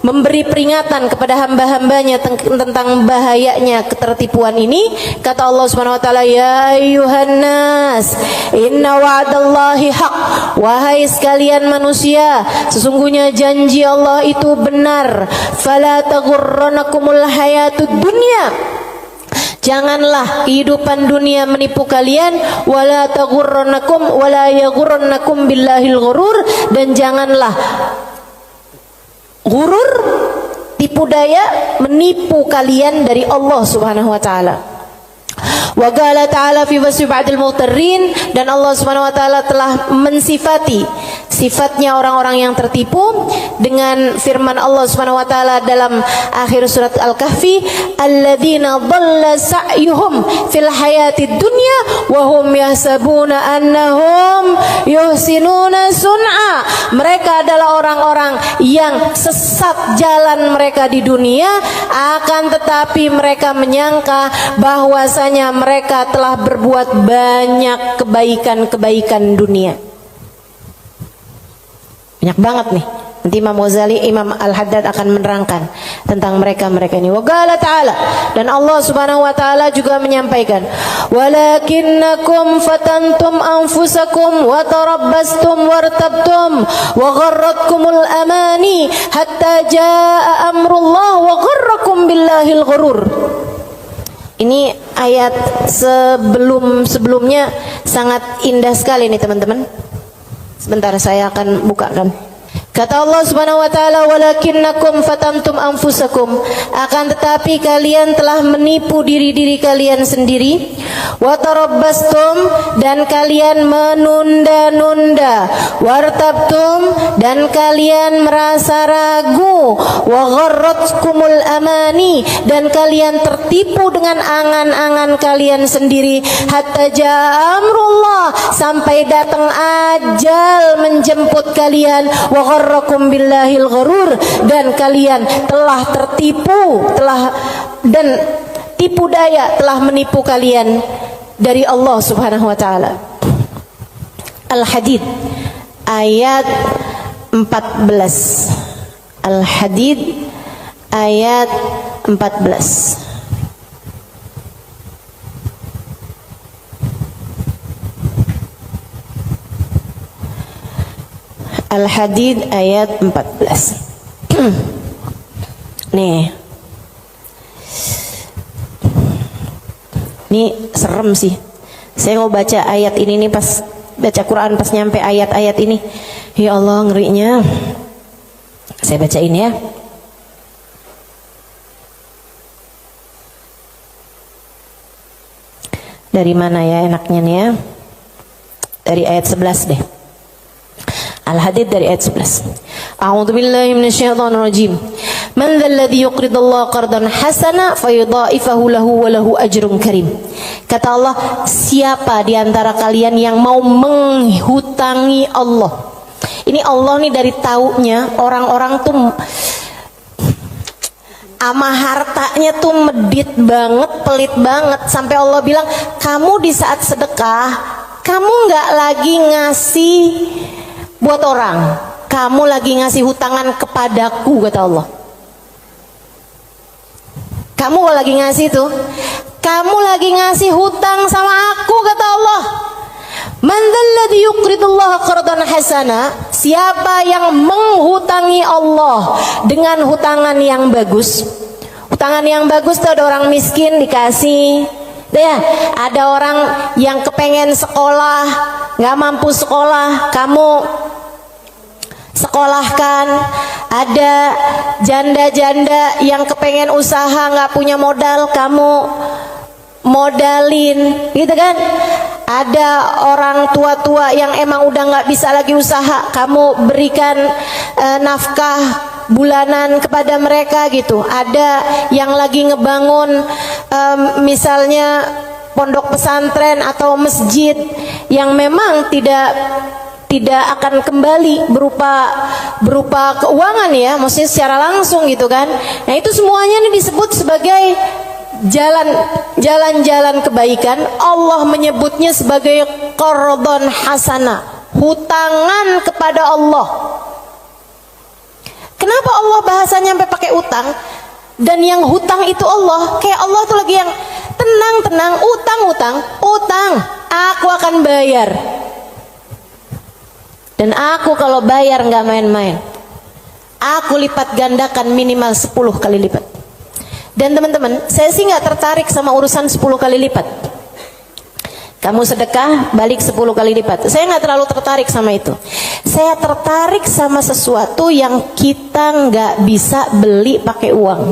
S1: memberi peringatan kepada hamba-hambanya tentang bahayanya ketertipuan ini. Kata Allah Subhanahu wa taala, ya ayyuhan nas inna wa'dallahi haq, wahai sekalian manusia, sesungguhnya janji Allah itu benar. Fala taghurranakumul hayatud dunya, janganlah kehidupan dunia menipu kalian, wala taghurrannakum wala yaghurrannakum billahil ghurur, dan janganlah ghurur, tipu daya, menipu kalian dari Allah Subhanahu wa taala. Wa qala ta'ala fi wasfi ba'dil mughtarrin, dan Allah Subhanahu wa taala telah mensifati sifatnya orang-orang yang tertipu dengan firman Allah Subhanahu wa taala dalam akhir surat Al-Kahfi, alladzina dhalla sa'yuhum fil hayatid dunya wa hum yahsabuna annahum yuhsinuna sun'a. Mereka adalah orang-orang yang sesat jalan mereka di dunia, akan tetapi mereka menyangka bahwasanya mereka telah berbuat banyak kebaikan-kebaikan dunia. Banyak banget nih. Nanti Imam Ghazali, Imam Al-Haddad akan menerangkan tentang mereka-mereka ini. Wa qala ta'ala, dan Allah Subhanahu wa taala juga menyampaikan, walakinnakum fatantum anfusakum wa tarabbastum wartabtum wa gharratkumul amani hatta jaa amrullah wa gharrakum billahil ghurur. Ini ayat sebelumnya sangat indah sekali nih teman-teman. Sebentar saya akan bukakan. Kata Allah Subhanahu wa taala, walakinnakum fatantum anfusakum, akan tetapi kalian telah menipu diri-diri kalian sendiri, wa tarabbastum, dan kalian menunda-nunda, wartabtum, dan kalian merasa ragu, wa gharratkumul amani, dan kalian tertipu dengan angan-angan kalian sendiri, hatta jaa amrullah, sampai datang ajal menjemput kalian, wa gharrakum billahil gharur, dan kalian telah tertipu, dan tipu daya telah menipu kalian dari Allah Subhanahu wa taala. Al-Hadid ayat 14. Al-Hadid ayat 14. Al-Hadid ayat 14. Nih. Ini serem sih. Saya mau baca ayat ini nih, pas baca Quran pas nyampe ayat-ayat ini. Ya Allah, ngerinya. Saya bacain ya. Dari mana ya enaknya nih ya? Dari ayat 11 deh. Al-Hadid dari ayat 11. A'udzu billahi minasyaitonir rajim. Man dzalladzi yuqridullaha qardan hasana fayudha'ifahu lahu wa lahu ajrun karim. Kata Allah, siapa di antara kalian yang mau menghutangi Allah? Ini Allah nih dari taunya orang-orang tuh ama hartanya tuh medit banget, pelit banget, sampai Allah bilang, kamu di saat sedekah, kamu nggak lagi ngasih buat orang, kamu lagi ngasih hutangan kepadaku, kata Allah. Kamu lagi ngasih tuh, kamu lagi ngasih hutang sama aku, kata Allah. Man dzalladzi yuqridullaha qardan hasana, siapa yang menghutangi Allah dengan hutangan yang bagus. Hutangan yang bagus tuh ada orang miskin dikasih. Ya, ada orang yang kepengen sekolah, nggak mampu sekolah, kamu sekolahkan. Ada janda-janda yang kepengen usaha, nggak punya modal, kamu modalin, gitu kan? Ada orang tua-tua yang emang udah nggak bisa lagi usaha, kamu berikan nafkah bulanan kepada mereka gitu. Ada yang lagi ngebangun misalnya pondok pesantren atau masjid yang memang tidak akan kembali berupa keuangan ya, maksudnya secara langsung gitu kan. Nah itu semuanya ini disebut sebagai jalan-jalan kebaikan. Allah menyebutnya sebagai qardhan hasana, hutangan kepada Allah. Kenapa Allah bahasanya sampai pakai utang? Dan yang hutang itu Allah, kayak Allah tuh lagi yang tenang, utang, aku akan bayar. Dan aku kalau bayar nggak main-main, aku lipat gandakan minimal 10 kali lipat. Dan teman-teman, saya sih nggak tertarik sama urusan 10 kali lipat. Kamu sedekah balik 10 kali lipat, saya nggak terlalu tertarik sama itu. Saya tertarik sama sesuatu yang kita nggak bisa beli pakai uang,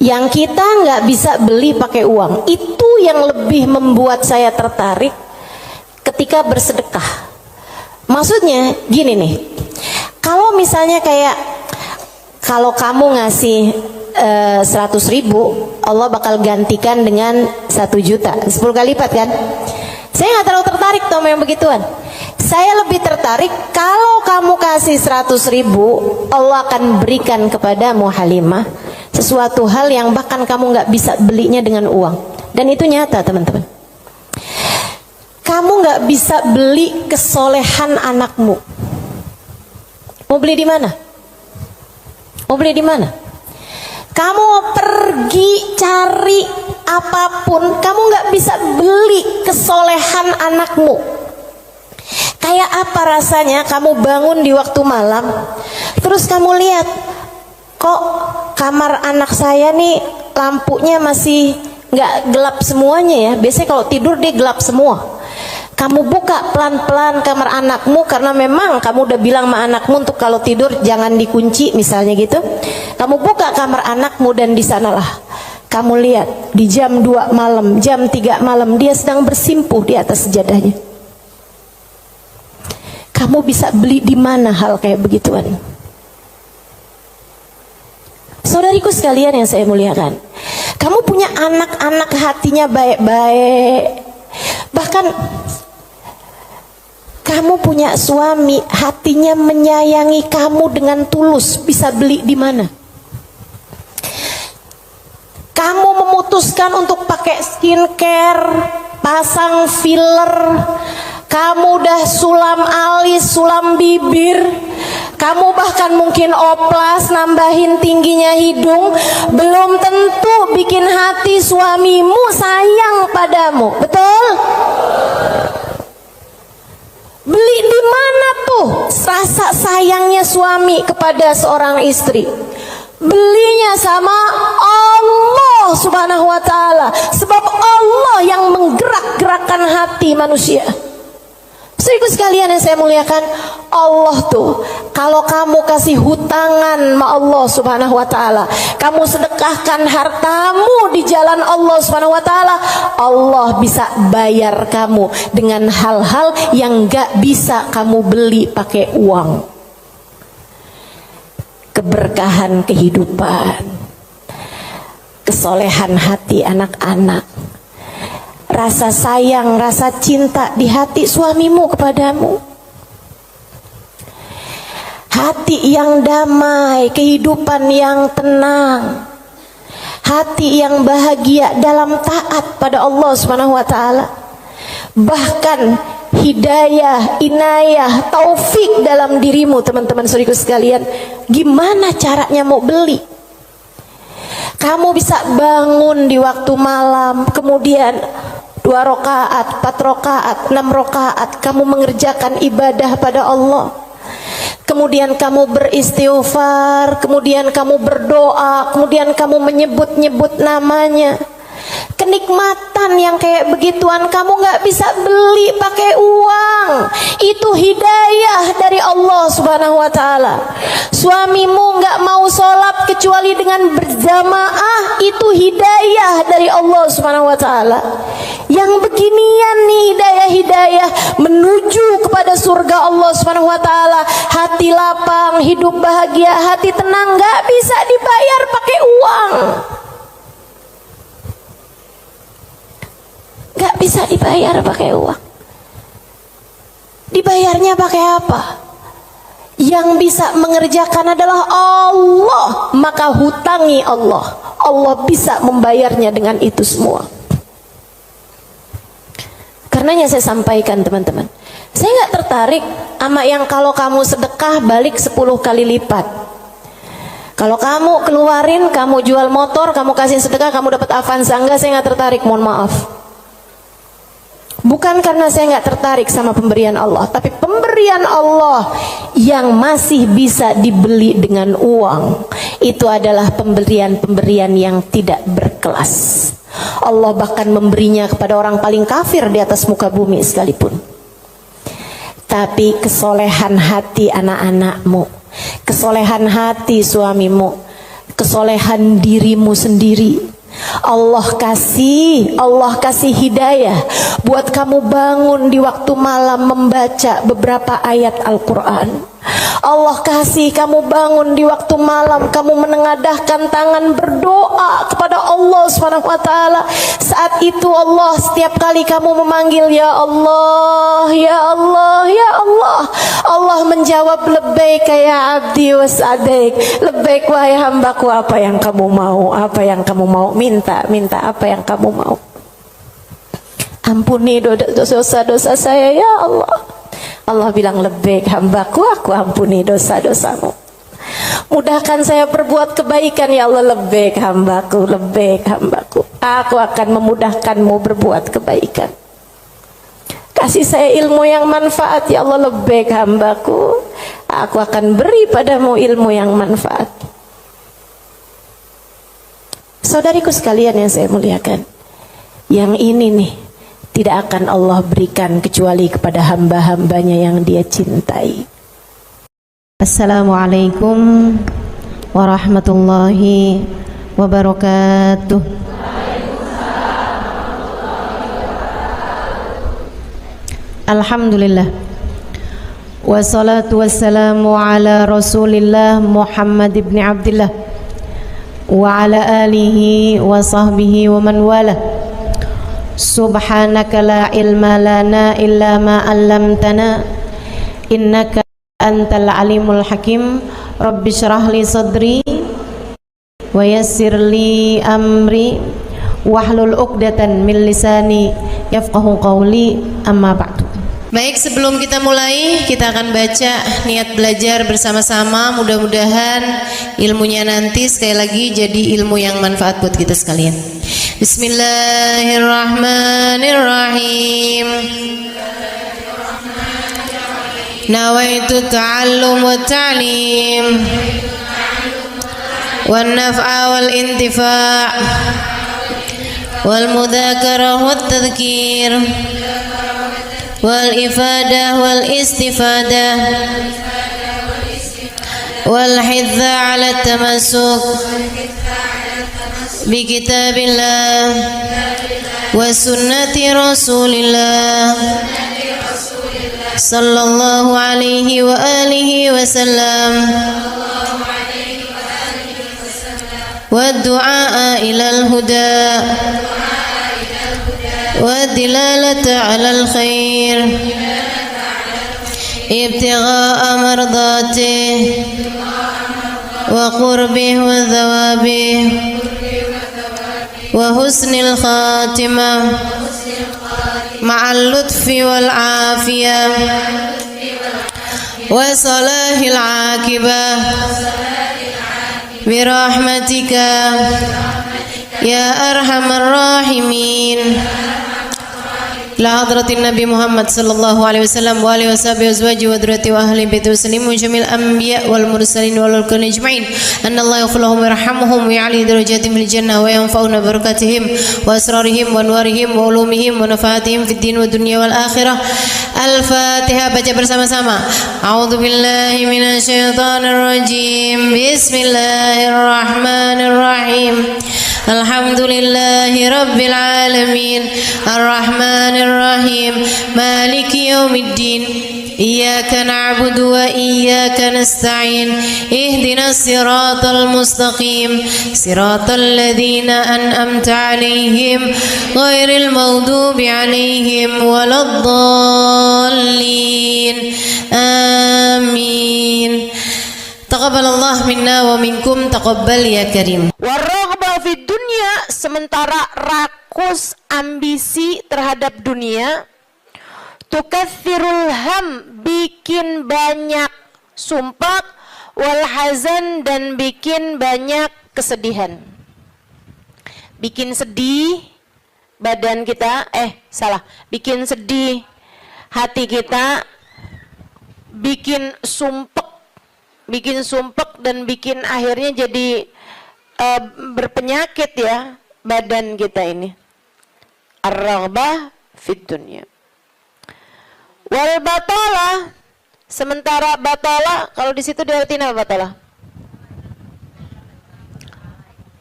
S1: yang kita nggak bisa beli pakai uang. Itu yang lebih membuat saya tertarik ketika bersedekah. Maksudnya gini nih, kalau misalnya kayak kalau kamu ngasih 100.000, Allah bakal gantikan dengan 1 juta, 10 kali lipat kan? Saya nggak terlalu tertarik tuh sama yang begituan. Saya lebih tertarik kalau kamu kasih 100.000, Allah akan berikan kepadamu Halimah sesuatu hal yang bahkan kamu nggak bisa belinya dengan uang. Dan itu nyata teman-teman. Kamu nggak bisa beli kesolehan anakmu. Mau beli di mana? Mau beli di mana? Kamu pergi cari apapun, kamu nggak bisa beli kesolehan anakmu. Kayak apa rasanya kamu bangun di waktu malam, terus kamu lihat, kok kamar anak saya nih lampunya masih nggak gelap semuanya ya. Biasanya kalau tidur dia gelap semua. Kamu buka pelan-pelan kamar anakmu, karena memang kamu udah bilang sama anakmu untuk kalau tidur jangan dikunci misalnya gitu. Kamu buka kamar anakmu dan di sanalah kamu lihat di jam 2 malam, jam 3 malam dia sedang bersimpuh di atas sejadahnya. Kamu bisa beli di mana hal kayak begituan? Saudariku sekalian yang saya muliakan, kamu punya anak-anak hatinya baik-baik. Bahkan kamu punya suami hatinya menyayangi kamu dengan tulus, bisa beli di mana? Kamu memutuskan untuk pakai skincare, pasang filler, kamu udah sulam alis, sulam bibir, kamu bahkan mungkin oplas, nambahin tingginya hidung, belum tentu bikin hati suamimu sayang padamu, betul? Beli di mana tuh rasa sayangnya suami kepada seorang istri? Belinya sama Allah Subhanahu wa ta'ala. Sebab Allah yang menggerak-gerakkan hati manusia. Saudaraku sekalian yang saya muliakan, Allah tuh kalau kamu kasih hutangan sama Allah Subhanahu wa ta'ala, kamu sedekahkan hartamu di jalan Allah Subhanahu wa ta'ala, Allah bisa bayar kamu dengan hal-hal yang gak bisa kamu beli pakai uang. Keberkahan kehidupan, kesolehan hati anak-anak, rasa sayang, rasa cinta di hati suamimu kepadamu, hati yang damai, kehidupan yang tenang, hati yang bahagia dalam taat pada Allah Subhanahu wa ta'ala. Bahkan hidayah, inayah, taufik dalam dirimu, teman-teman saudariku sekalian. Gimana caranya mau beli? Kamu bisa bangun di waktu malam, kemudian 2 rakaat, 4 rakaat, 6 rakaat kamu mengerjakan ibadah pada Allah. Kemudian kamu beristighfar, kemudian kamu berdoa, kemudian kamu menyebut-nyebut namanya. Kenikmatan yang kayak begituan kamu gak bisa beli pakai uang. Itu hidayah dari Allah Subhanahu wa ta'ala. Suamimu gak mau sholat kecuali dengan berjamaah, itu hidayah dari Allah Subhanahu wa ta'ala. Yang beginian nih hidayah-hidayah menuju kepada surga Allah Subhanahu wa ta'ala. Hati lapang, hidup bahagia, hati tenang, gak bisa dibayar pakai uang. Gak bisa dibayar pakai uang. Dibayarnya pakai apa? Yang bisa mengerjakan adalah Allah. Maka hutangi Allah. Allah bisa membayarnya dengan itu semua. Karenanya saya sampaikan teman-teman, saya gak tertarik sama yang kalau kamu sedekah balik 10 kali lipat. Kalau kamu keluarin, kamu jual motor, kamu kasih sedekah, kamu dapat Avanza. Enggak, saya gak tertarik, mohon maaf. Bukan karena saya nggak tertarik sama pemberian Allah, tapi pemberian Allah yang masih bisa dibeli dengan uang, itu adalah pemberian-pemberian yang tidak berkelas. Allah bahkan memberinya kepada orang paling kafir di atas muka bumi sekalipun. Tapi kesolehan hati anak-anakmu, kesolehan hati suamimu, kesolehan dirimu sendiri, Allah kasih hidayah buat kamu bangun di waktu malam membaca beberapa ayat Al-Quran. Allah kasih kamu bangun di waktu malam, kamu menengadahkan tangan berdoa kepada Allah SWT. Saat itu Allah, setiap kali kamu memanggil ya Allah, ya Allah, ya Allah, Allah menjawab labbaik ya abdi was'adaik, labbaik wahai hambaku, apa yang kamu mau, apa yang kamu mau, minta apa yang kamu mau. Ampuni dosa-dosa saya ya Allah. Allah bilang labbaik hambaku, aku ampuni dosa-dosamu. Mudahkan saya berbuat kebaikan ya Allah, labbaik hambaku, labbaik hambaku. Aku akan memudahkanmu berbuat kebaikan. Kasih saya ilmu yang manfaat ya Allah, labbaik hambaku. Aku akan beri padamu ilmu yang manfaat. Saudariku sekalian yang saya muliakan, yang ini nih tidak akan Allah berikan kecuali kepada hamba-hambanya yang Dia cintai. Assalamualaikum warahmatullahi wabarakatuh. Alhamdulillah, wassalatu wassalamu ala Rasulillah Muhammad ibn Abdillah wa ala alihi wa sahbihi wa man wala. Subhanaka la ilma lana illa ma 'allamtana innaka antal alimul hakim. Rabbi shrah li sadri wa yassir li amri wahlul 'uqdatan min lisani yafqahu qawli, amma ba'du. Baik, sebelum kita mulai, kita akan baca niat belajar bersama-sama. Mudah-mudahan ilmunya nanti sekali lagi jadi ilmu yang manfaat buat kita sekalian. Bismillahirrahmanirrahim. Nawaitu ta'allum wa ta'lim wan naf'a wal intifa' wal mudzakarah wat tadhkir wal ifadah wal istifadah wal hidza ala tamassuk bi kitabillah wa sunnati rasulillah sallallahu alaihi wa alihi wasallam wa du'a ilal huda والدلالة على الخير ابتغاء مرضاته وقربه وثوابه وحسن الخاتمة مع اللطف والعافية وصلاح العاقبة برحمتك يا أرحم الراحمين. La hadratin Nabi Muhammad sallallahu alaihi wasallam wa alihi washabihi wazwaji wa dhurriyyati wa ahli baiti waslimu jamil anbiya wal mursalin wal ulul ajma'in anna Allah yaghfir lahum wa yarhamhum wa ya'li darajatihim fil jannah wa yanfa'una barakatihim wa asrarihim wa anwarihim wa ulumihim wa nafaatihim fid din wa dunya wal akhirah. Al-Fatihah, baca bersama-sama. A'udzu billahi minasy syaithanir rajim. Bismillahirrahmanirrahim. Alhamdulillahi rabbil alamin. Ar-Rahmanir Rahim. Maliki yaumiddin. Iyyaka na'budu wa iyyaka nasta'in. Ihdinas siratal mustaqim. Siratal ladzina an'amta 'alaihim ghairil maghdubi 'alaihim waladdallin. Amin. Taqabbalallah minna wa minkum, taqabbal ya karim. Warraghbah fid dunya, sementara rakus ambisi terhadap dunia, tukatsirul ham, bikin banyak sumpah, wal hazan, dan bikin banyak kesedihan. Bikin sedih badan kita, bikin sedih hati kita, bikin sumpek dan bikin akhirnya jadi berpenyakit ya badan kita ini. Ar-raghbah fid dunya. Wal batalah, sementara batalah, kalau di situ diartikan apa batalah?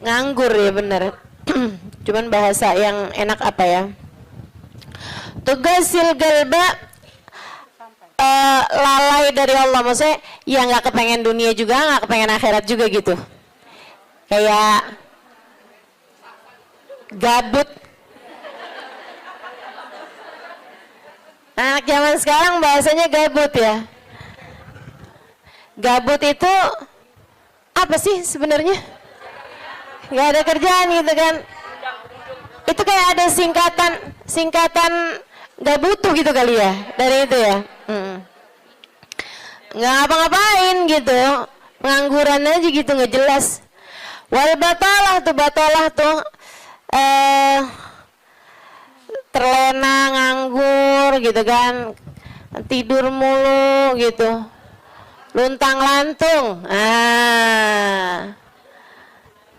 S1: Nganggur ya, benar. Cuman bahasa yang enak apa ya? Tugasil galba, lalai dari Allah, maksudnya ya nggak kepengen dunia juga, nggak kepengen akhirat juga gitu, kayak gabut. Anak zaman sekarang bahasanya gabut ya. Gabut itu apa sih sebenarnya? Nggak ada kerjaan gitu kan? Itu kayak ada singkatan nggak butuh gitu kali ya dari itu ya. Nggak ngapa-ngapain gitu, pengangguran aja gitu, nggak jelas. Wal batalah tuh terlena, nganggur gitu kan, tidur mulu gitu, luntang lantung.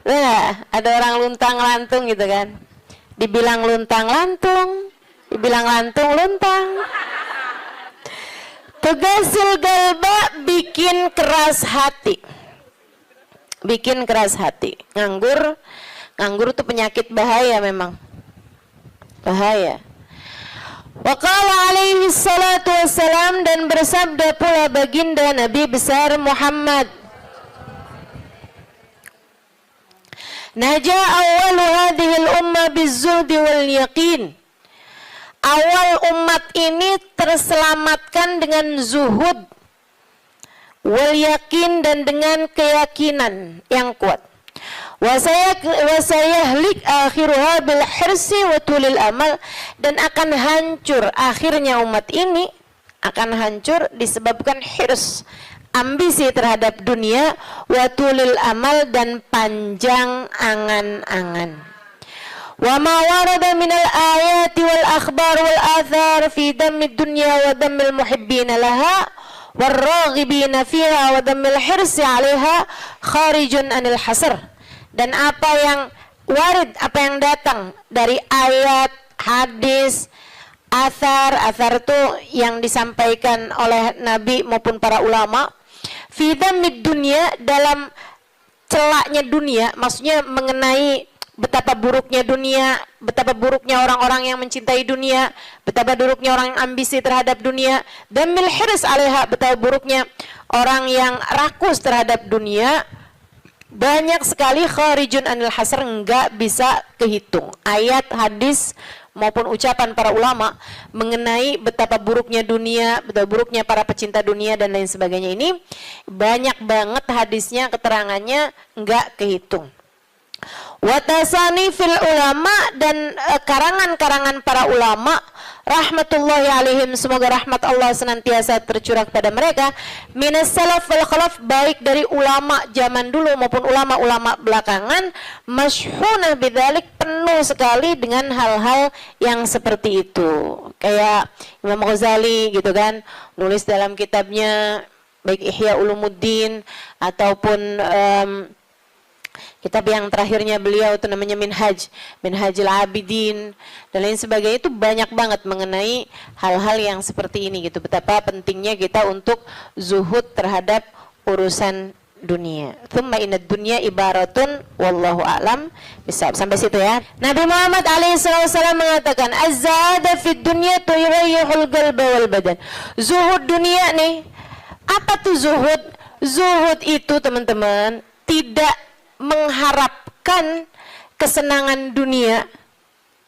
S1: Nah, ada orang luntang-lantung gitu kan. Dibilang luntang-lantung, dibilang lantung-luntang. Tugasul galba, bikin keras hati. Bikin keras hati. Nganggur tuh penyakit bahaya memang. Bahaya. Wa qala alaihi salatu wassalam, dan bersabda pula baginda Nabi besar Muhammad, Naja awalu hadhil umma bizzuldi wal yaqin. Awal umat ini terselamatkan dengan zuhud wal yakin, dan dengan keyakinan yang kuat. Wasayahlik akhiruha bil hirsi wa tulil amal, dan akan hancur akhirnya umat ini, akan hancur disebabkan hirs, ambisi terhadap dunia, wa tulil amal, dan panjang angan-angan. Wa ma warada minal ayati wal akhbar wal athar fi dammi dunya wa dammil muhibbina laha warraghibina fiha wa dammil hirsi 'alaiha kharijun anil hasr. Dan apa yang warid, apa yang datang dari ayat, hadis, athar itu yang disampaikan oleh Nabi maupun para ulama, fi dammid dunya, dalam celaknya dunia, maksudnya mengenai betapa buruknya dunia, betapa buruknya orang-orang yang mencintai dunia, betapa buruknya orang yang ambisi terhadap dunia, dan mil hirs 'alaiha, betapa buruknya orang yang rakus terhadap dunia. Banyak sekali kharijun anil hasr, enggak bisa kehitung. Ayat, hadis maupun ucapan para ulama mengenai betapa buruknya dunia, betapa buruknya para pecinta dunia dan lain sebagainya, ini banyak banget hadisnya, keterangannya enggak kehitung. Watasani fil ulama, dan karangan-karangan para ulama rahmatullahi alaihim, semoga rahmat Allah senantiasa tercurah kepada mereka, minas salaf wal khalaf, baik dari ulama zaman dulu maupun ulama-ulama belakangan, masyhunah bidzalik, penuh sekali dengan hal-hal yang seperti itu. Kayak Imam Ghazali gitu kan, nulis dalam kitabnya baik Ihya Ulumuddin ataupun kitab yang terakhirnya beliau itu namanya Minhajul Abidin dan lain sebagainya, itu banyak banget mengenai hal-hal yang seperti ini gitu. Betapa pentingnya kita untuk zuhud terhadap urusan dunia. Tsumma inad dunya ibaratun wallahu a'lam bisawab. Sampai situ ya. Nabi Muhammad alaihissalam mengatakan, az-zahada fid dunya tuyrihul qalba wal badan. Zuhud dunia nih. Apa tuh zuhud? Zuhud itu teman-teman tidak mengharapkan kesenangan dunia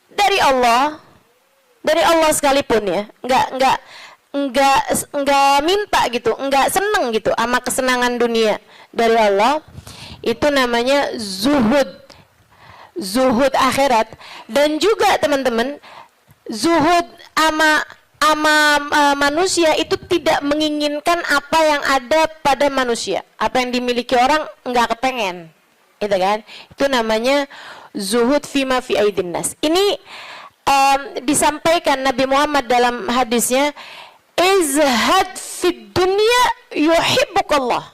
S1: dari Allah sekalipun ya, enggak minta gitu, enggak seneng gitu sama kesenangan dunia dari Allah. Itu namanya zuhud akhirat. Dan juga teman-teman, zuhud ama manusia itu tidak menginginkan apa yang ada pada manusia, apa yang dimiliki orang enggak kepengen, gitu kan? Itu namanya zuhud fima fi aidin nas. Ini disampaikan Nabi Muhammad dalam hadisnya, izhad fid dunya yuhibbukallah,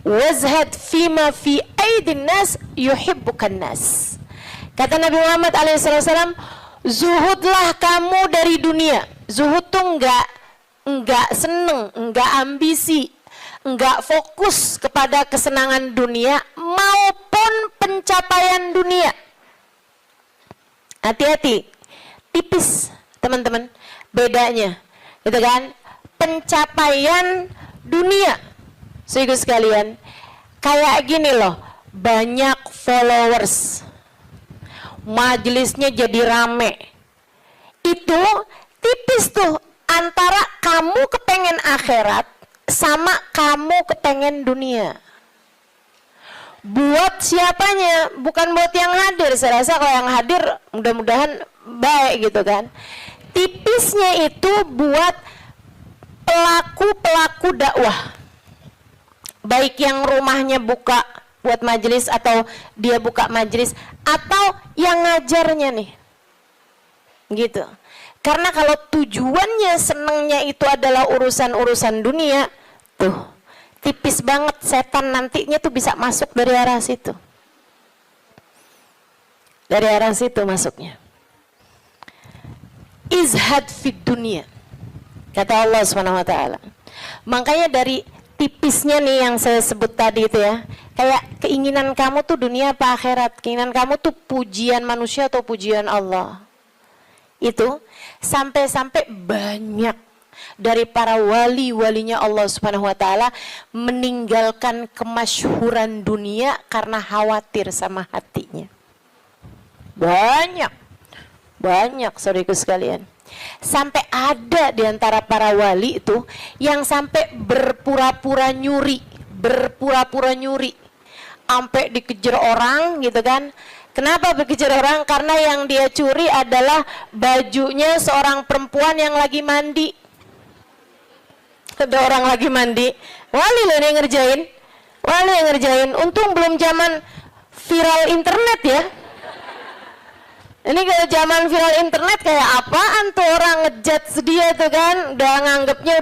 S1: wazhad fima fi aidin nas yuhibbukan nas. Kata Nabi Muhammad alaihissalam, zuhudlah kamu dari dunia. Zuhud tuh enggak seneng, enggak ambisi, enggak fokus kepada kesenangan dunia maupun pencapaian dunia. Hati-hati, tipis teman-teman bedanya, gitu kan? Pencapaian dunia, saudara sekalian, kayak gini loh, banyak followers, majelisnya jadi rame, itu tipis tuh antara kamu kepengen akhirat sama kamu kepengen dunia. Buat siapanya? Bukan buat yang hadir. Saya rasa kalau yang hadir mudah-mudahan baik gitu kan. Tipisnya itu buat pelaku-pelaku dakwah, baik yang rumahnya buka buat majelis atau dia buka majelis, atau yang ngajarnya nih gitu. Karena kalau tujuannya senengnya itu adalah urusan-urusan dunia, tuh tipis banget setan nantinya tuh bisa masuk dari arah situ. Dari arah situ masuknya. Izhad fid dunia, kata Allah Subhanahu wa taala. Makanya dari tipisnya nih yang saya sebut tadi itu ya, kayak keinginan kamu tuh dunia apa akhirat, keinginan kamu tuh pujian manusia atau pujian Allah. Itu sampai-sampai banyak dari para wali-walinya Allah Subhanahu wa taala meninggalkan kemasyhuran dunia karena khawatir sama hatinya. Banyak saudaraku sekalian. Sampai ada di antara para wali itu yang sampai berpura-pura nyuri, sampai dikejar orang gitu kan. Kenapa dikejar orang? Karena yang dia curi adalah bajunya seorang perempuan yang lagi mandi. Ada orang lagi mandi, wali loh yang ngerjain. Untung belum zaman viral internet ya. Ini kalau zaman viral internet kayak apaan tuh orang ngejudge dia tuh kan, udah nganggepnya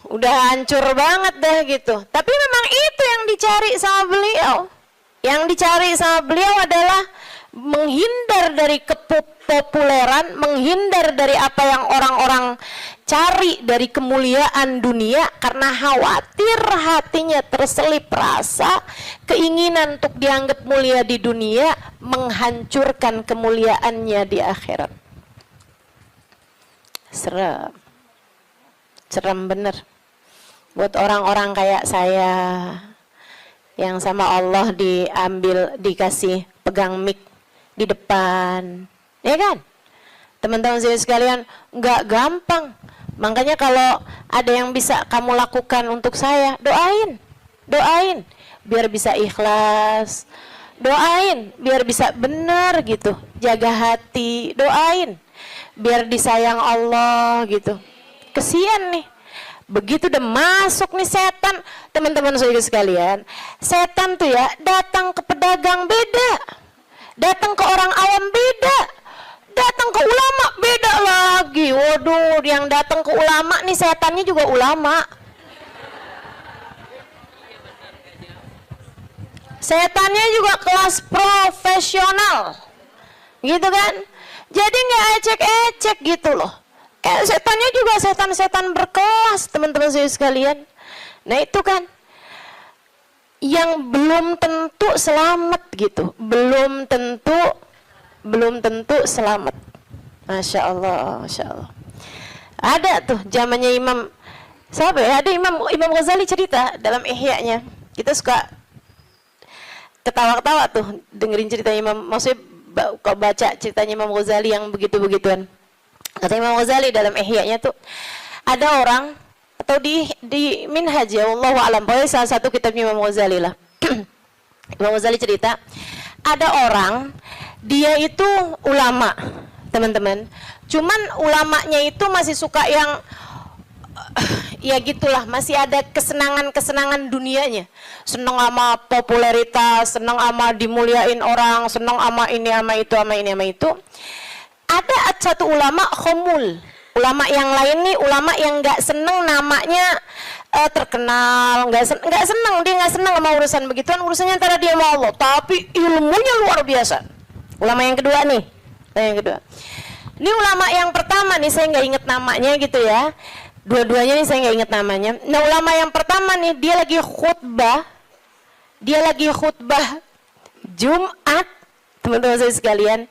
S1: udah hancur banget dah gitu. Tapi memang itu yang dicari sama beliau. Yang dicari sama beliau adalah menghindar dari kepopuleran, menghindar dari apa yang orang-orang cari dari kemuliaan dunia, karena khawatir hatinya terselip rasa keinginan untuk dianggap mulia di dunia menghancurkan kemuliaannya di akhirat. Serem bener buat orang-orang kayak saya yang sama Allah dikasih pegang mic di depan, ya kan? Teman-teman saya sekalian, nggak gampang. Makanya kalau ada yang bisa kamu lakukan untuk saya, doain, biar bisa ikhlas, doain, biar bisa benar gitu, jaga hati, doain, biar disayang Allah gitu. Kesian nih, begitu udah masuk nih setan, teman-teman saya sekalian, setan tuh ya datang ke pedagang beda, datang ke orang awam beda, datang ke ulama beda lagi. Waduh, yang datang ke ulama nih setannya juga ulama. Setannya juga kelas profesional, gitu kan? Jadi nggak ecek-ecek gitu loh. Setannya juga setan-setan berkelas, teman-teman saya sekalian. Nah itu kan yang belum tentu selamat gitu, belum tentu selamat. Masya Allah. Ada tuh zamannya Imam siapa ya? Ada Imam Ghazali cerita dalam Ihya-nya. Kita suka ketawa-ketawa tuh dengerin cerita Imam, maksudnya kalau baca ceritanya Imam Ghazali yang begitu-begituan. Kata Imam Ghazali dalam Ihya-nya tuh, ada orang atau di Minhaj ya, wallahu a'lam, pokoknya salah satu kitab Imam Ghazali lah. Imam Ghazali cerita, ada orang dia itu ulama, teman-teman. Cuman ulamanya itu masih suka yang ya gitulah, masih ada kesenangan dunianya. Senang sama popularitas, senang sama dimuliain orang, senang sama ini sama itu. Ada satu ulama khomul, ulama yang lain nih, ulama yang nggak seneng namanya terkenal, nggak seneng, dia nggak seneng sama urusan begituan, urusannya antara dia sama Allah, tapi ilmunya luar biasa. Ulama yang kedua nih, ini ulama yang pertama nih, saya nggak inget namanya gitu ya, dua-duanya nih saya nggak inget namanya. Nah ulama yang pertama nih, dia lagi khutbah Jumat, teman-teman saya sekalian,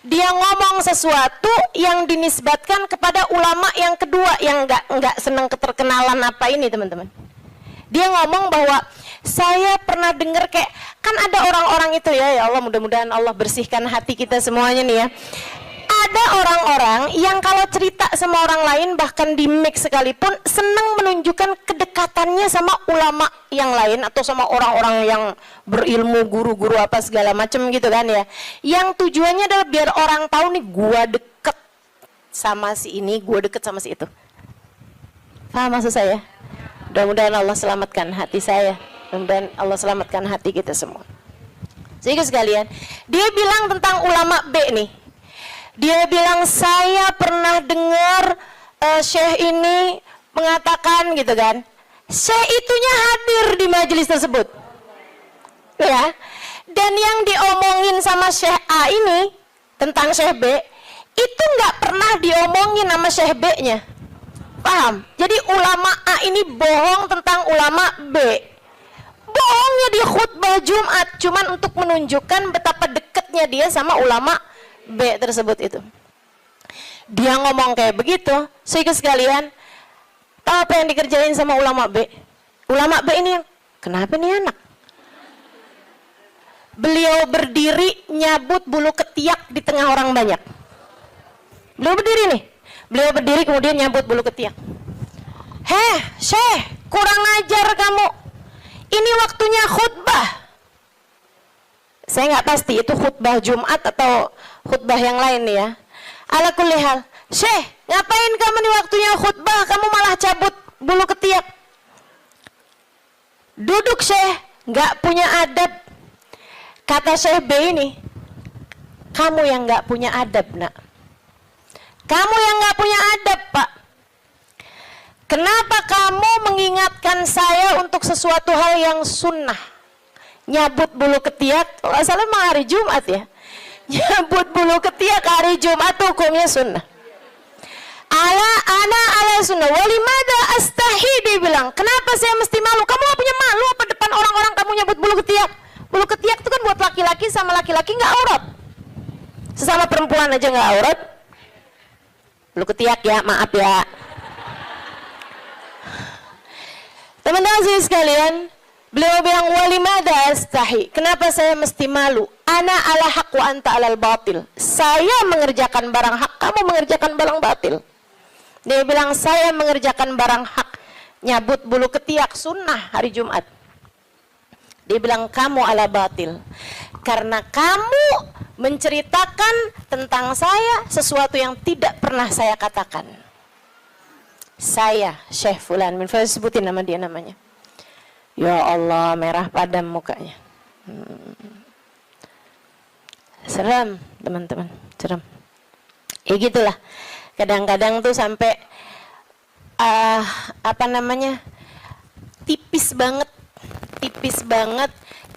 S1: dia ngomong sesuatu yang dinisbatkan kepada ulama yang kedua yang nggak senang keterkenalan apa ini, teman-teman. Dia ngomong bahwa saya pernah dengar kayak, kan ada orang-orang itu ya Allah, mudah-mudahan Allah bersihkan hati kita semuanya nih ya. Ada orang-orang yang kalau cerita sama orang lain, bahkan di mic sekalipun, senang menunjukkan kedekatannya sama ulama yang lain atau sama orang-orang yang berilmu, guru-guru apa segala macam gitu kan ya. Yang tujuannya adalah biar orang tahu nih, gua deket sama si ini, gua deket sama si itu. Paham maksud saya? Mudah-mudahan Allah selamatkan hati saya, mudah-mudahan Allah selamatkan hati kita semua. Jadi sekalian, dia bilang tentang ulama B nih. Dia bilang, saya pernah dengar syekh ini mengatakan gitu kan. Syekh itunya hadir di majelis tersebut. Ya. Dan yang diomongin sama Syekh A ini tentang Syekh B itu nggak pernah diomongin sama Syekh B-nya. Paham? Jadi ulama A ini bohong tentang ulama B. Bohongnya di khutbah Jumat cuman untuk menunjukkan betapa dekatnya dia sama ulama B tersebut itu. Dia ngomong kayak begitu, sehingga sekalian, tahu apa yang dikerjain sama ulama B? Ulama B ini yang, kenapa nih anak? Beliau berdiri nyabut bulu ketiak di tengah orang banyak. Beliau berdiri nih. Beliau berdiri kemudian nyabut bulu ketiak. Heh, Syekh, kurang ajar kamu. Ini waktunya khutbah. Saya nggak pasti itu khutbah Jumat atau khutbah yang lain nih ya. Ala kulli hal. Syekh, ngapain kamu di waktunya khutbah? Kamu malah cabut bulu ketiak. Duduk Syekh, nggak punya adab. Kata Syekh B ini, kamu yang nggak punya adab nak. Kamu yang nggak punya adab pak. Kenapa kamu mengingatkan saya untuk sesuatu hal yang sunnah? Nyabut bulu ketiak, kalau salah mah hari Jumat ya. Nyabut bulu ketiak hari Jumat hukumnya sunnah. Ala sunnah. Walimada astahi, dia bilang. Kenapa saya mesti malu? Kamu gak punya malu apa depan orang-orang kamu nyabut bulu ketiak? Bulu ketiak itu kan buat laki-laki sama laki-laki nggak aurat. Sesama perempuan aja nggak aurat. Bulu ketiak ya, maaf ya. Teman-teman sekalian, beliau bilang walimada astahi. Kenapa saya mesti malu? Ana ala haq wa anta alal batil. Saya mengerjakan barang hak, kamu mengerjakan barang batil. Dia bilang saya mengerjakan barang hak, nyabut bulu ketiak sunnah hari Jumat. Dia bilang kamu ala batil. Karena kamu menceritakan tentang saya sesuatu yang tidak pernah saya katakan. Saya Syekh Fulan, sebutin nama dia namanya. Ya Allah, merah padam mukanya. Seram teman-teman, seram. Ya gitulah. Kadang-kadang tuh sampai tipis banget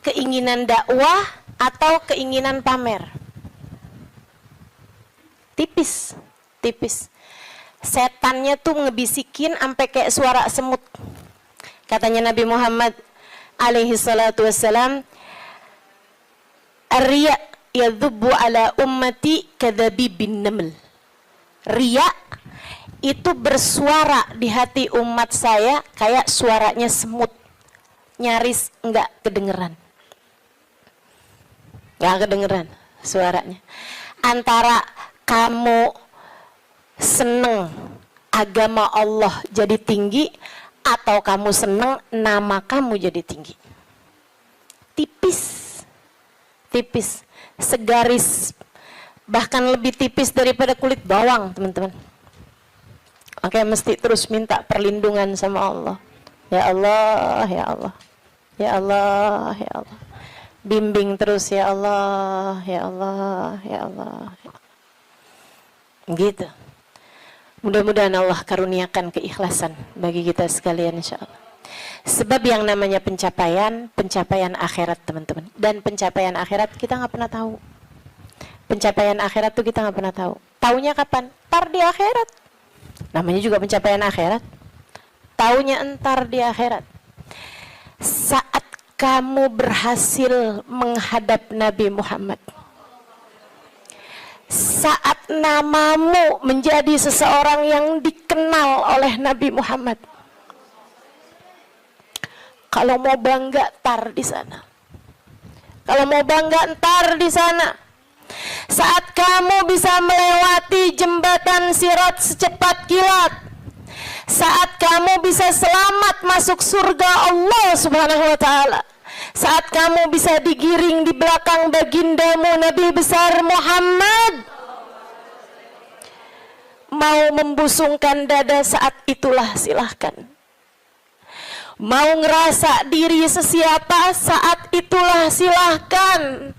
S1: keinginan dakwah atau keinginan pamer. Tipis. Setannya tuh ngebisikin sampai kayak suara semut. Katanya Nabi Muhammad alaihi salatu wassalam, "Ar-riya yadhubbu ala ummati kadhabibin naml." Riya itu bersuara di hati umat saya kayak suaranya semut. Nyaris enggak kedengeran. Enggak kedengeran suaranya. Antara kamu seneng agama Allah jadi tinggi atau kamu seneng nama kamu jadi tinggi. Tipis, segaris, bahkan lebih tipis daripada kulit bawang teman-teman. Oke, mesti terus minta perlindungan sama Allah. Ya Allah, ya Allah, ya Allah, ya Allah. Bimbing terus ya Allah, ya Allah, ya Allah. Gitu. Mudah-mudahan Allah karuniakan keikhlasan bagi kita sekalian insyaallah. Sebab yang namanya pencapaian akhirat teman-teman. Dan pencapaian akhirat kita nggak pernah tahu. Pencapaian akhirat tuh kita nggak pernah tahu. Taunya kapan? Ntar di akhirat. Namanya juga pencapaian akhirat. Taunya entar di akhirat. Saat kamu berhasil menghadap Nabi Muhammad. Saat namamu menjadi seseorang yang dikenal oleh Nabi Muhammad. Kalau mau bangga tar di sana. Kalau mau bangga ntar di sana. Saat kamu bisa melewati jembatan Sirat secepat kilat. Saat kamu bisa selamat masuk surga Allah Subhanahu wa taala. Saat kamu bisa digiring di belakang bagindamu Nabi besar Muhammad. Mau membusungkan dada saat itulah silahkan. Mau ngerasa diri sesiapa saat itulah silahkan.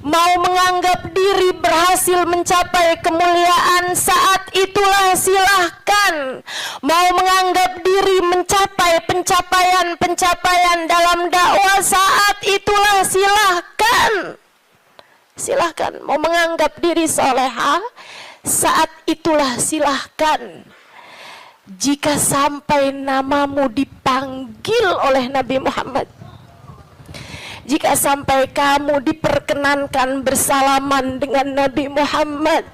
S1: Mau menganggap diri berhasil mencapai kemuliaan saat itulah silahkan. Mau menganggap diri mencapai pencapaian dalam dakwah saat itulah silahkan. silahkan. Mau menganggap diri soleha, saat itulah silahkan. Jika sampai namamu dipanggil oleh Nabi Muhammad, jika sampai kamu diperkenankan bersalaman dengan Nabi Muhammad,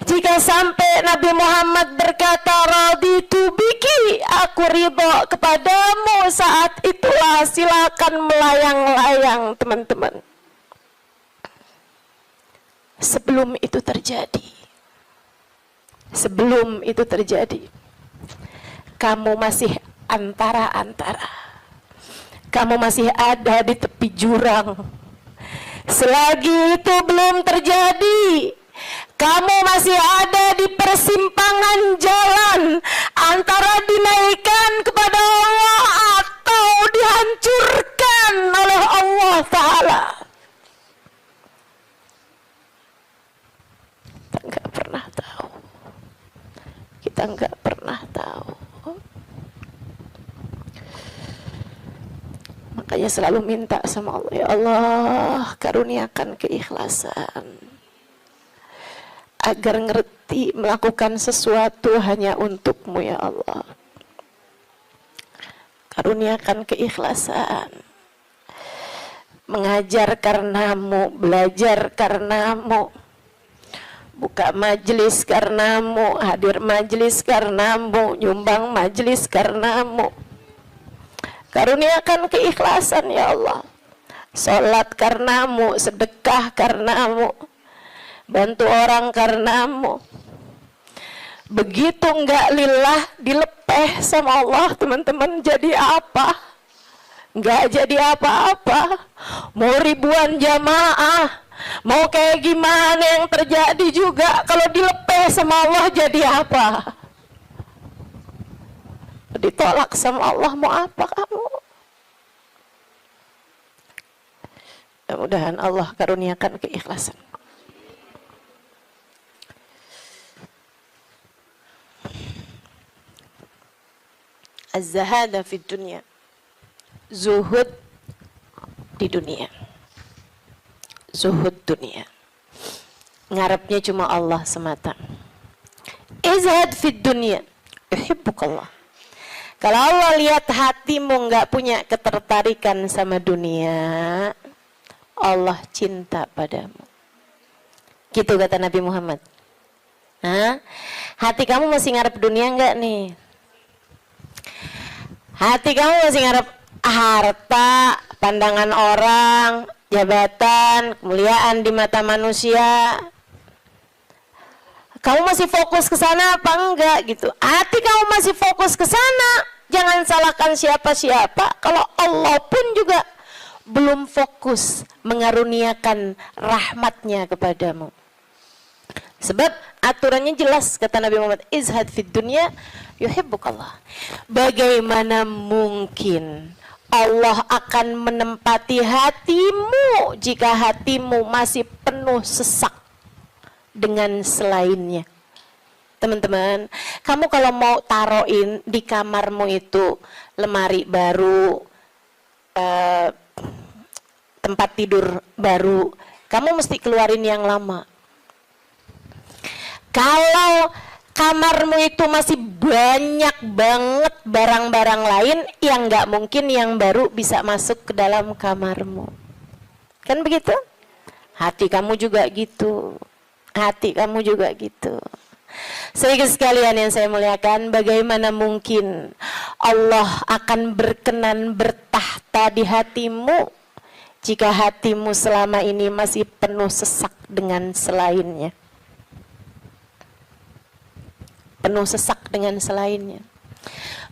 S1: jika sampai Nabi Muhammad berkata raditu biki, aku ridho kepadamu, saat itulah silakan melayang-layang teman-teman. Sebelum itu terjadi, kamu masih antara-antara, kamu masih ada di tepi jurang. Selagi itu belum terjadi, kamu masih ada di persimpangan jalan antara dinaikkan kepada Allah atau dihancurkan oleh Allah Ta'ala. Kita nggak pernah tahu. Makanya selalu minta sama Allah, ya Allah, karuniakan keikhlasan agar ngerti melakukan sesuatu hanya untukmu, ya Allah. Karuniakan keikhlasan, mengajar karenamu, belajar karenamu, buka majelis karenamu, hadir majelis karenamu, nyumbang majelis karenamu. Karuniakan keikhlasan, ya Allah. Salat karenamu, sedekah karenamu, bantu orang karenamu. Begitu enggak lillah, dilepeh sama Allah, teman-teman, jadi apa? Enggak jadi apa-apa. Mau ribuan jamaah, mau kayak gimana yang terjadi juga, kalau dilepeh sama Allah jadi apa? Ditolak sama Allah, mau apa kamu? Mudah-mudahan Allah karuniakan keikhlasan. Az-zahada fid dunya, zuhud di dunia, zuhud dunia, ngarepnya cuma Allah semata. Izhad fid dunya, yuhibbukallah. Kalau Allah lihat hatimu nggak punya ketertarikan sama dunia, Allah cinta padamu. Gitu kata Nabi Muhammad. Hah? Hati kamu masih ngarep dunia nggak nih? Hati kamu masih ngarep harta, pandangan orang, jabatan, kemuliaan di mata manusia? Kamu masih fokus ke sana apa enggak gitu? Hati kamu masih fokus ke sana, jangan salahkan siapa-siapa. Kalau Allah pun juga belum fokus mengaruniakan rahmatnya kepadamu. Sebab aturannya jelas, kata Nabi Muhammad, izhad fid dunya yuhibbukallah. Bagaimana mungkin Allah akan menempati hatimu jika hatimu masih penuh sesak dengan selainnya? Teman-teman, kamu kalau mau taruhin di kamarmu itu lemari baru, tempat tidur baru, kamu mesti keluarin yang lama. Kalau kamarmu itu masih banyak banget barang-barang lain, yang nggak mungkin yang baru bisa masuk ke dalam kamarmu. Kan begitu? Hati kamu juga gitu. Hati kamu juga gitu. Saudara sekalian yang saya muliakan, bagaimana mungkin Allah akan berkenan bertahta di hatimu jika hatimu selama ini masih penuh sesak dengan selainnya? Penuh sesak dengan selainnya,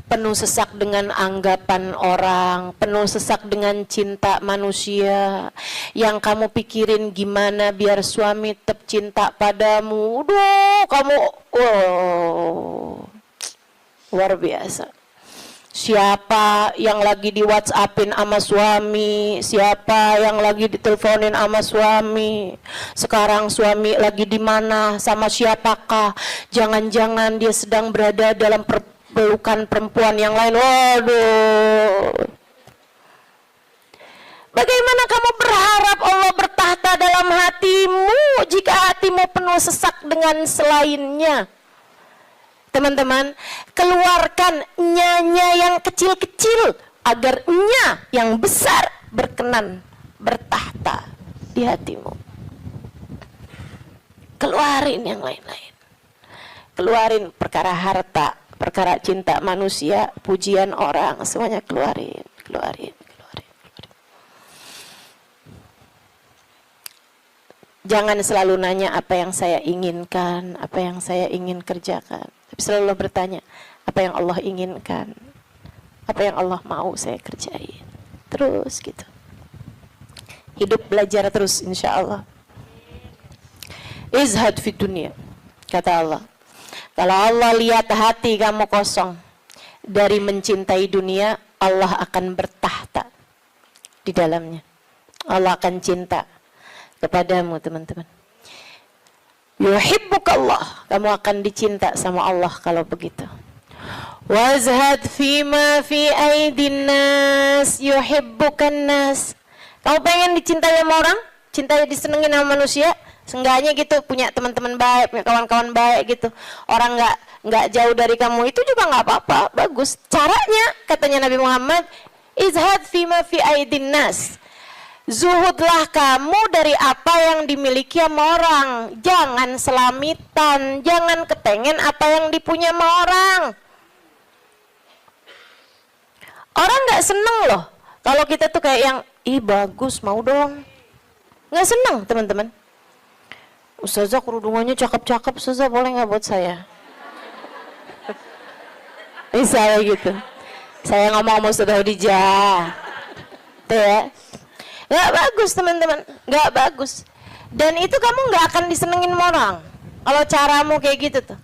S1: penuh sesak dengan anggapan orang, penuh sesak dengan cinta manusia. Yang kamu pikirin gimana biar suami tetap cinta padamu. Duh, kamu luar biasa. Siapa yang lagi di WhatsAppin sama suami, siapa yang lagi diteleponin sama suami, sekarang suami lagi di mana, sama siapakah, jangan-jangan dia sedang berada dalam pelukan perempuan yang lain. Waduh, Bagaimana kamu berharap Allah bertahta dalam hatimu jika hatimu penuh sesak dengan selainnya? Teman-teman, keluarkan nya yang kecil-kecil agar nya yang besar berkenan bertahta di hatimu. Keluarin yang lain-lain. Keluarin perkara harta, perkara cinta manusia, pujian orang, semuanya keluarin. Jangan selalu nanya apa yang saya inginkan, apa yang saya ingin kerjakan. Tapi selalu bertanya, apa yang Allah inginkan, apa yang Allah mau saya kerjain. Terus gitu. Hidup belajar terus insya Allah. Izhad fi dunia, kata Allah. Kalau Allah lihat hati kamu kosong dari mencintai dunia, Allah akan bertahta di dalamnya. Allah akan cinta kepadamu, teman-teman. Yuhibbukallah, kamu akan dicinta sama Allah kalau begitu. Wazhad fima fi aidin nas yuhibbukan nas. Kamu pengen dicintai sama orang, cintai disenengin sama manusia, seenggaknya gitu punya teman-teman baik, punya kawan-kawan baik gitu. Orang nggak jauh dari kamu, itu juga nggak apa-apa, bagus. Caranya katanya Nabi Muhammad, izhad fima fi aidin nas. Zuhudlah kamu dari apa yang dimiliki sama orang. Jangan selamitan, jangan kepengen apa yang dipunya sama orang. Orang nggak seneng loh kalau kita tuh kayak yang, ih bagus, mau dong. Nggak seneng, teman-teman. Ustazah kerudungannya cakep-cakep, Ustazah boleh nggak buat saya? Misalnya gitu. Saya ngomong sama Ustazah Khadijah. Tuh ya. Nggak bagus, teman-teman. Nggak bagus. Dan itu kamu nggak akan disenengin sama orang kalau caramu kayak gitu tuh.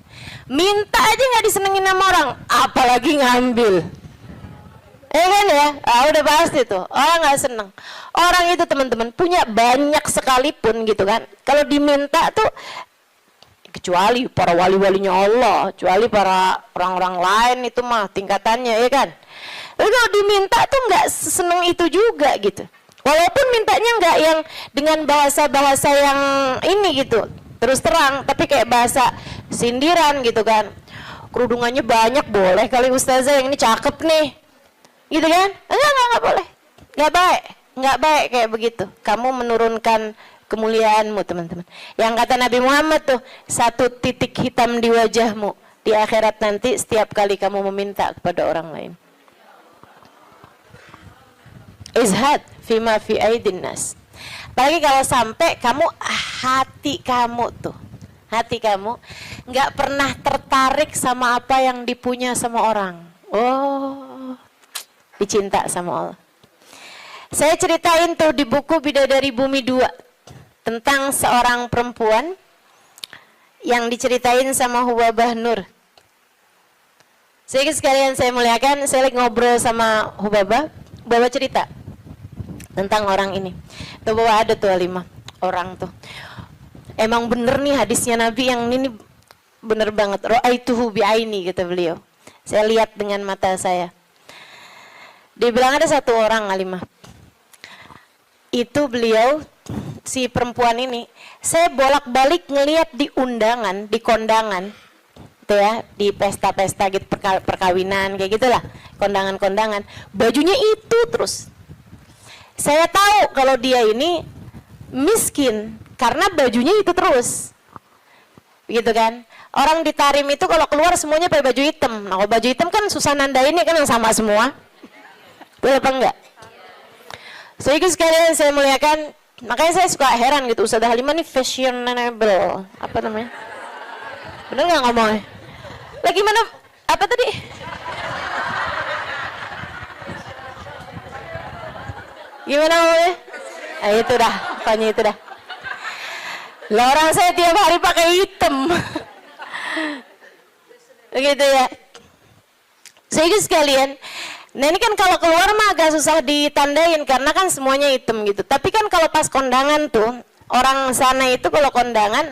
S1: Minta aja nggak disenengin sama orang, apalagi ngambil. Kan ya? Udah pasti tuh orang nggak seneng. Orang itu, teman-teman, punya banyak sekalipun gitu kan, kalau diminta tuh, kecuali para wali-walinya Allah, kecuali para orang-orang lain itu mah tingkatannya, ya kan. Tapi kalau diminta tuh nggak seneng itu juga gitu. Walaupun mintanya nggak yang dengan bahasa-bahasa yang ini gitu, terus terang, tapi kayak bahasa sindiran gitu kan. Kerudungannya banyak, boleh kali Ustazah, yang ini cakep nih, gitu kan? Enggak boleh, nggak baik kayak begitu. Kamu menurunkan kemuliaanmu, teman-teman. Yang kata Nabi Muhammad tuh, satu titik hitam di wajahmu di akhirat nanti setiap kali kamu meminta kepada orang lain. Izhad fima fi aidin nas. Apalagi kalau sampai kamu, hati kamu nggak pernah tertarik sama apa yang dipunya sama orang. Oh, dicinta sama Allah. Saya ceritain tuh di buku Bidadari Bumi 2 tentang seorang perempuan yang diceritain sama Hubabah Nur. Sekalian saya muliakan, saya lagi ngobrol sama Hubabah cerita tentang orang ini. Tuh bahwa ada tuh 5 orang tuh. Emang bener nih hadisnya Nabi yang ini bener banget. Ra'aituhu bi'aini, kata beliau. Saya lihat dengan mata saya. Dia bilang ada satu orang alimah. Itu beliau, si perempuan ini, saya bolak-balik ngelihat di undangan, di kondangan, tuh ya, di pesta-pesta gitu, perkawinan kayak gitulah, kondangan-kondangan, bajunya itu terus. Saya tahu kalau dia ini miskin karena bajunya itu terus, gitu kan. Orang di Tarim itu kalau keluar semuanya pakai baju hitam. Nah, kalau baju hitam kan susah nandainnya kan, yang sama semua. Betul apa enggak? Sehingga sekalian saya muliakan, makanya saya suka heran gitu, Ustazah Halimah nih fashionable, apa namanya? Bener nggak ngomongnya? Lagi mana? Apa tadi? Gimana ngomongnya? Itu dah, pokoknya itu dah. Lah orang saya tiap hari pakai hitam. Begitu ya. Sehingga sekalian, nah ini kan kalau keluar mah agak susah ditandain karena kan semuanya hitam gitu. Tapi kan kalau pas kondangan tuh, orang sana itu kalau kondangan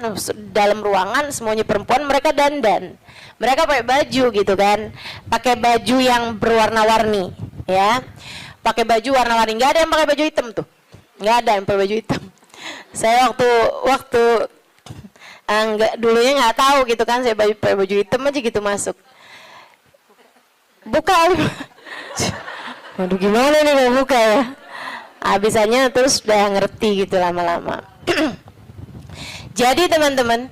S1: dalam ruangan semuanya perempuan, mereka dandan. Mereka pakai baju gitu kan. Pakai baju yang berwarna-warni, ya. pakai baju warna-warni. Nggak ada yang pakai baju hitam tuh, nggak ada yang pakai baju hitam. Saya waktu enggak, dulunya nggak tahu gitu kan, saya pakai baju hitam aja gitu masuk. Buka, waduh gimana nih mau buka ya? Habisannya terus udah ngerti gitu lama-lama. Jadi teman-teman,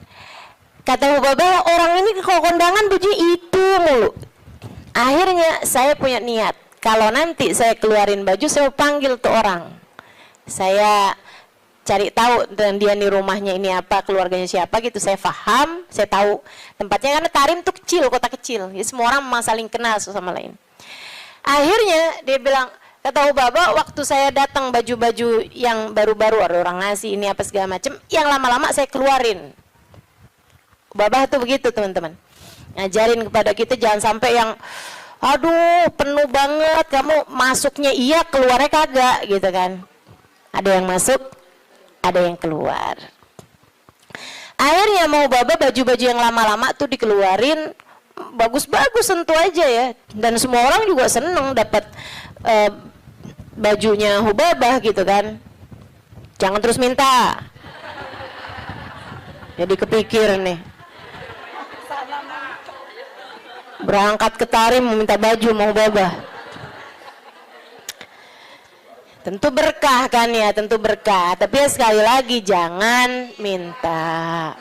S1: kata Hubabah, orang ini kalau kondangan baju itu mulu. Akhirnya saya punya niat, kalau nanti saya keluarin baju, saya panggil tuh orang. Saya cari tahu dan dia nih rumahnya ini apa, keluarganya siapa gitu. Saya paham, saya tahu tempatnya, karena Tarim tuh kecil, kota kecil. Jadi semua orang memang saling kenal sama lain. Akhirnya dia bilang, kata Hubabah, waktu saya datang baju-baju yang baru-baru, ada orang ngasih ini apa segala macam, yang lama-lama saya keluarin. Hubabah tuh begitu teman-teman, ngajarin kepada kita jangan sampai yang aduh penuh banget, kamu masuknya iya keluarnya kagak gitu kan. Ada yang masuk, ada yang keluar. Akhirnya mau Hubabah baju-baju yang lama-lama tuh dikeluarin, bagus-bagus tentu aja ya, dan semua orang juga seneng dapat bajunya Hubabah gitu kan. Jangan terus minta, jadi kepikir nih, berangkat ke Tarim meminta baju mau Hubabah. Tentu berkah kan ya, tentu berkah, tapi ya sekali lagi jangan minta.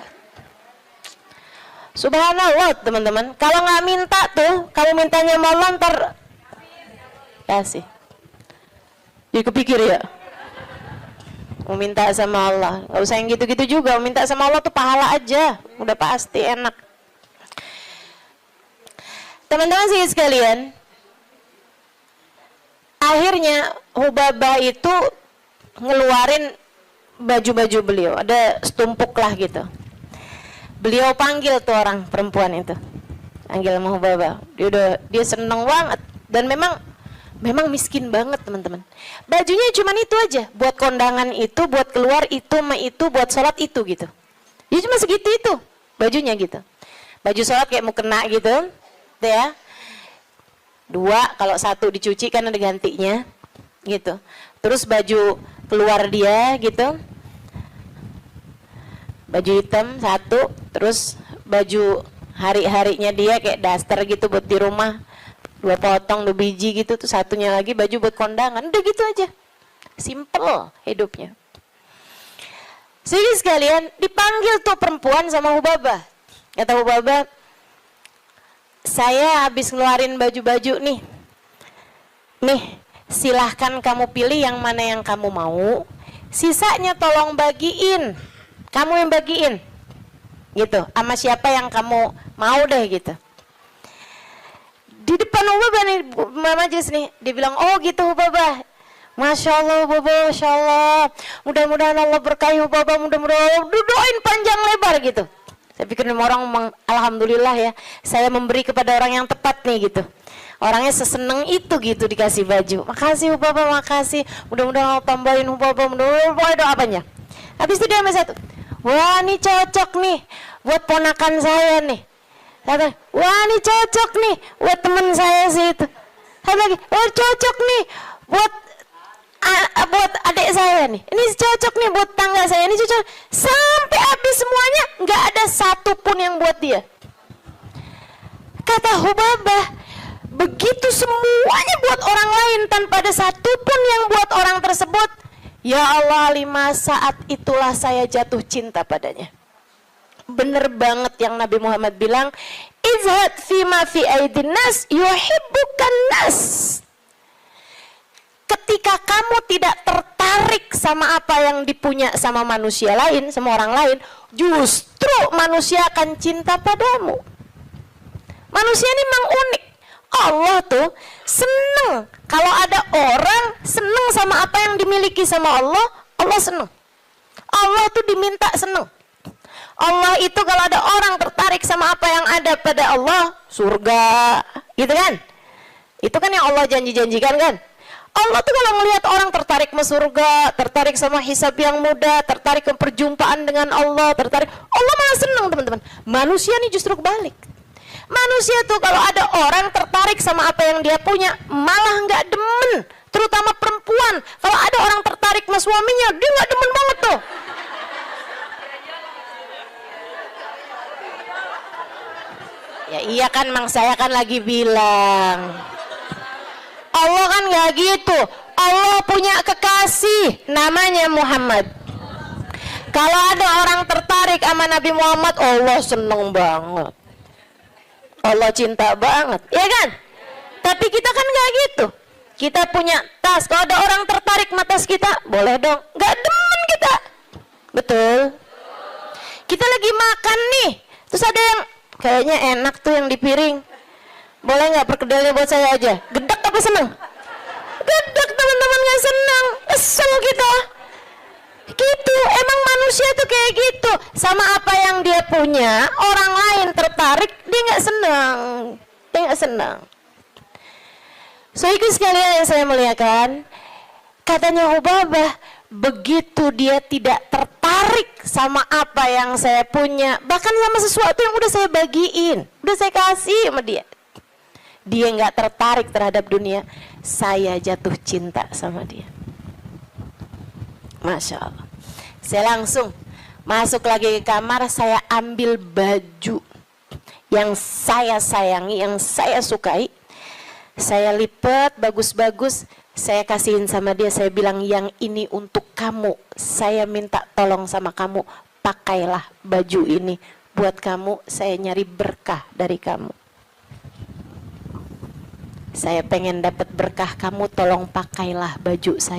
S1: Subhanallah teman-teman, kalau nggak minta tuh, kalau mintanya mau ntar kasih. Jadi kepikir ya, mau minta sama Allah, nggak usah yang gitu-gitu juga. Mau minta sama Allah tuh pahala aja, udah pasti enak. Teman-teman sih sekalian, akhirnya Hubabah itu ngeluarin baju-baju beliau, ada setumpuk lah gitu. Beliau panggil tuh orang perempuan itu, panggil sama Hubabah. Dia seneng banget, dan memang miskin banget teman-teman. Bajunya cuma itu aja, buat kondangan itu, buat keluar itu, buat sholat itu gitu. Dia cuma segitu itu bajunya gitu. Baju sholat kayak mau kena gitu, tuh ya. 2, kalau 1 dicuci kan ada gantinya gitu. Terus baju keluar dia gitu, baju hitam 1, terus baju hari-harinya dia kayak daster gitu buat di rumah, 2 potong 2 biji gitu, tuh 1-nya lagi baju buat kondangan. Udah gitu aja, simple hidupnya. Jadi sekalian dipanggil tuh perempuan sama Hubabah. Kata Hubabah, saya habis ngeluarin baju-baju nih, silahkan kamu pilih yang mana yang kamu mau, sisanya tolong bagiin, kamu yang bagiin gitu, sama siapa yang kamu mau deh gitu. Di depan Hubabah nih, majelis nih, dia bilang, oh gitu Hubabah, Masya Allah Hubabah, Masya Allah, mudah-mudahan Allah berkahi Hubabah, mudah-mudahan doain panjang lebar gitu. Saya pikir orang alhamdulillah ya, saya memberi kepada orang yang tepat nih gitu. Orangnya seseneng itu gitu dikasih baju. Makasih Hubabah, makasih. Mudah-mudahan Allah tambahin Hubabah, mudah-mudahan doa apanya. Habis itu dia sama satu, wah ini cocok nih buat ponakan saya nih. Kata, wah ini cocok nih buat teman saya sih itu. Satu lagi, wah cocok nih buat adik saya nih, ini cocok nih buat tangga saya, ini cocok. Sampai habis semuanya, nggak ada satu pun yang buat dia. Kata Hubabah, begitu semuanya buat orang lain tanpa ada satu pun yang buat orang tersebut, ya Allah, 5 saat itulah saya jatuh cinta padanya. Bener banget yang Nabi Muhammad bilang, izhad fima fi aidin nas yuhibbukan nas. Ketika kamu tidak tertarik sama apa yang dipunya sama manusia lain, sama orang lain, justru manusia akan cinta padamu. Manusia ini memang unik. Allah tuh seneng kalau ada orang seneng sama apa yang dimiliki sama Allah, Allah seneng. Allah tuh diminta seneng. Allah itu kalau ada orang tertarik sama apa yang ada pada Allah, surga, gitu kan? Itu kan yang Allah janji-janjikan kan? Allah tuh kalau melihat orang tertarik ke surga, tertarik sama hisab yang mudah, tertarik ke perjumpaan dengan Allah, tertarik, Allah malah seneng teman-teman. Manusia nih justru kebalik. Manusia tuh kalau ada orang tertarik sama apa yang dia punya, malah nggak demen terutama perempuan. Kalau ada orang tertarik sama suaminya, dia nggak demen banget tuh. Ya iya kan, Mang, saya kan lagi bilang. Allah kan nggak gitu. Allah punya kekasih namanya Muhammad. Kalau ada orang tertarik sama Nabi Muhammad, Allah seneng banget. Allah cinta banget, ya kan? Tapi kita kan nggak gitu. Kita punya tas. Kalau ada orang tertarik sama tas kita, boleh dong. Nggak demen kita. Betul. Kita lagi makan nih, terus ada yang kayaknya enak tuh yang di piring. Boleh nggak perkedelnya buat saya aja? Gedek apa seneng? Gedek, teman-teman, nggak seneng. Kesel kita. Gitu, emang manusia tuh kayak gitu. Sama apa yang dia punya, orang lain tertarik, dia nggak senang. Dia nggak senang. So itu sekalian yang saya muliakan, katanya Ubabah, begitu dia tidak tertarik sama apa yang saya punya, bahkan sama sesuatu yang udah saya bagiin, udah saya kasih sama dia, dia nggak tertarik terhadap dunia, saya jatuh cinta sama dia. Masya Allah. Saya langsung masuk lagi ke kamar, saya ambil baju yang saya sayangi, yang saya sukai, saya lipat bagus-bagus, saya kasihin sama dia. Saya bilang, yang ini untuk kamu, saya minta tolong sama kamu, pakailah baju ini buat kamu, saya nyari berkah dari kamu, saya pengen dapat berkah, kamu tolong pakailah baju saya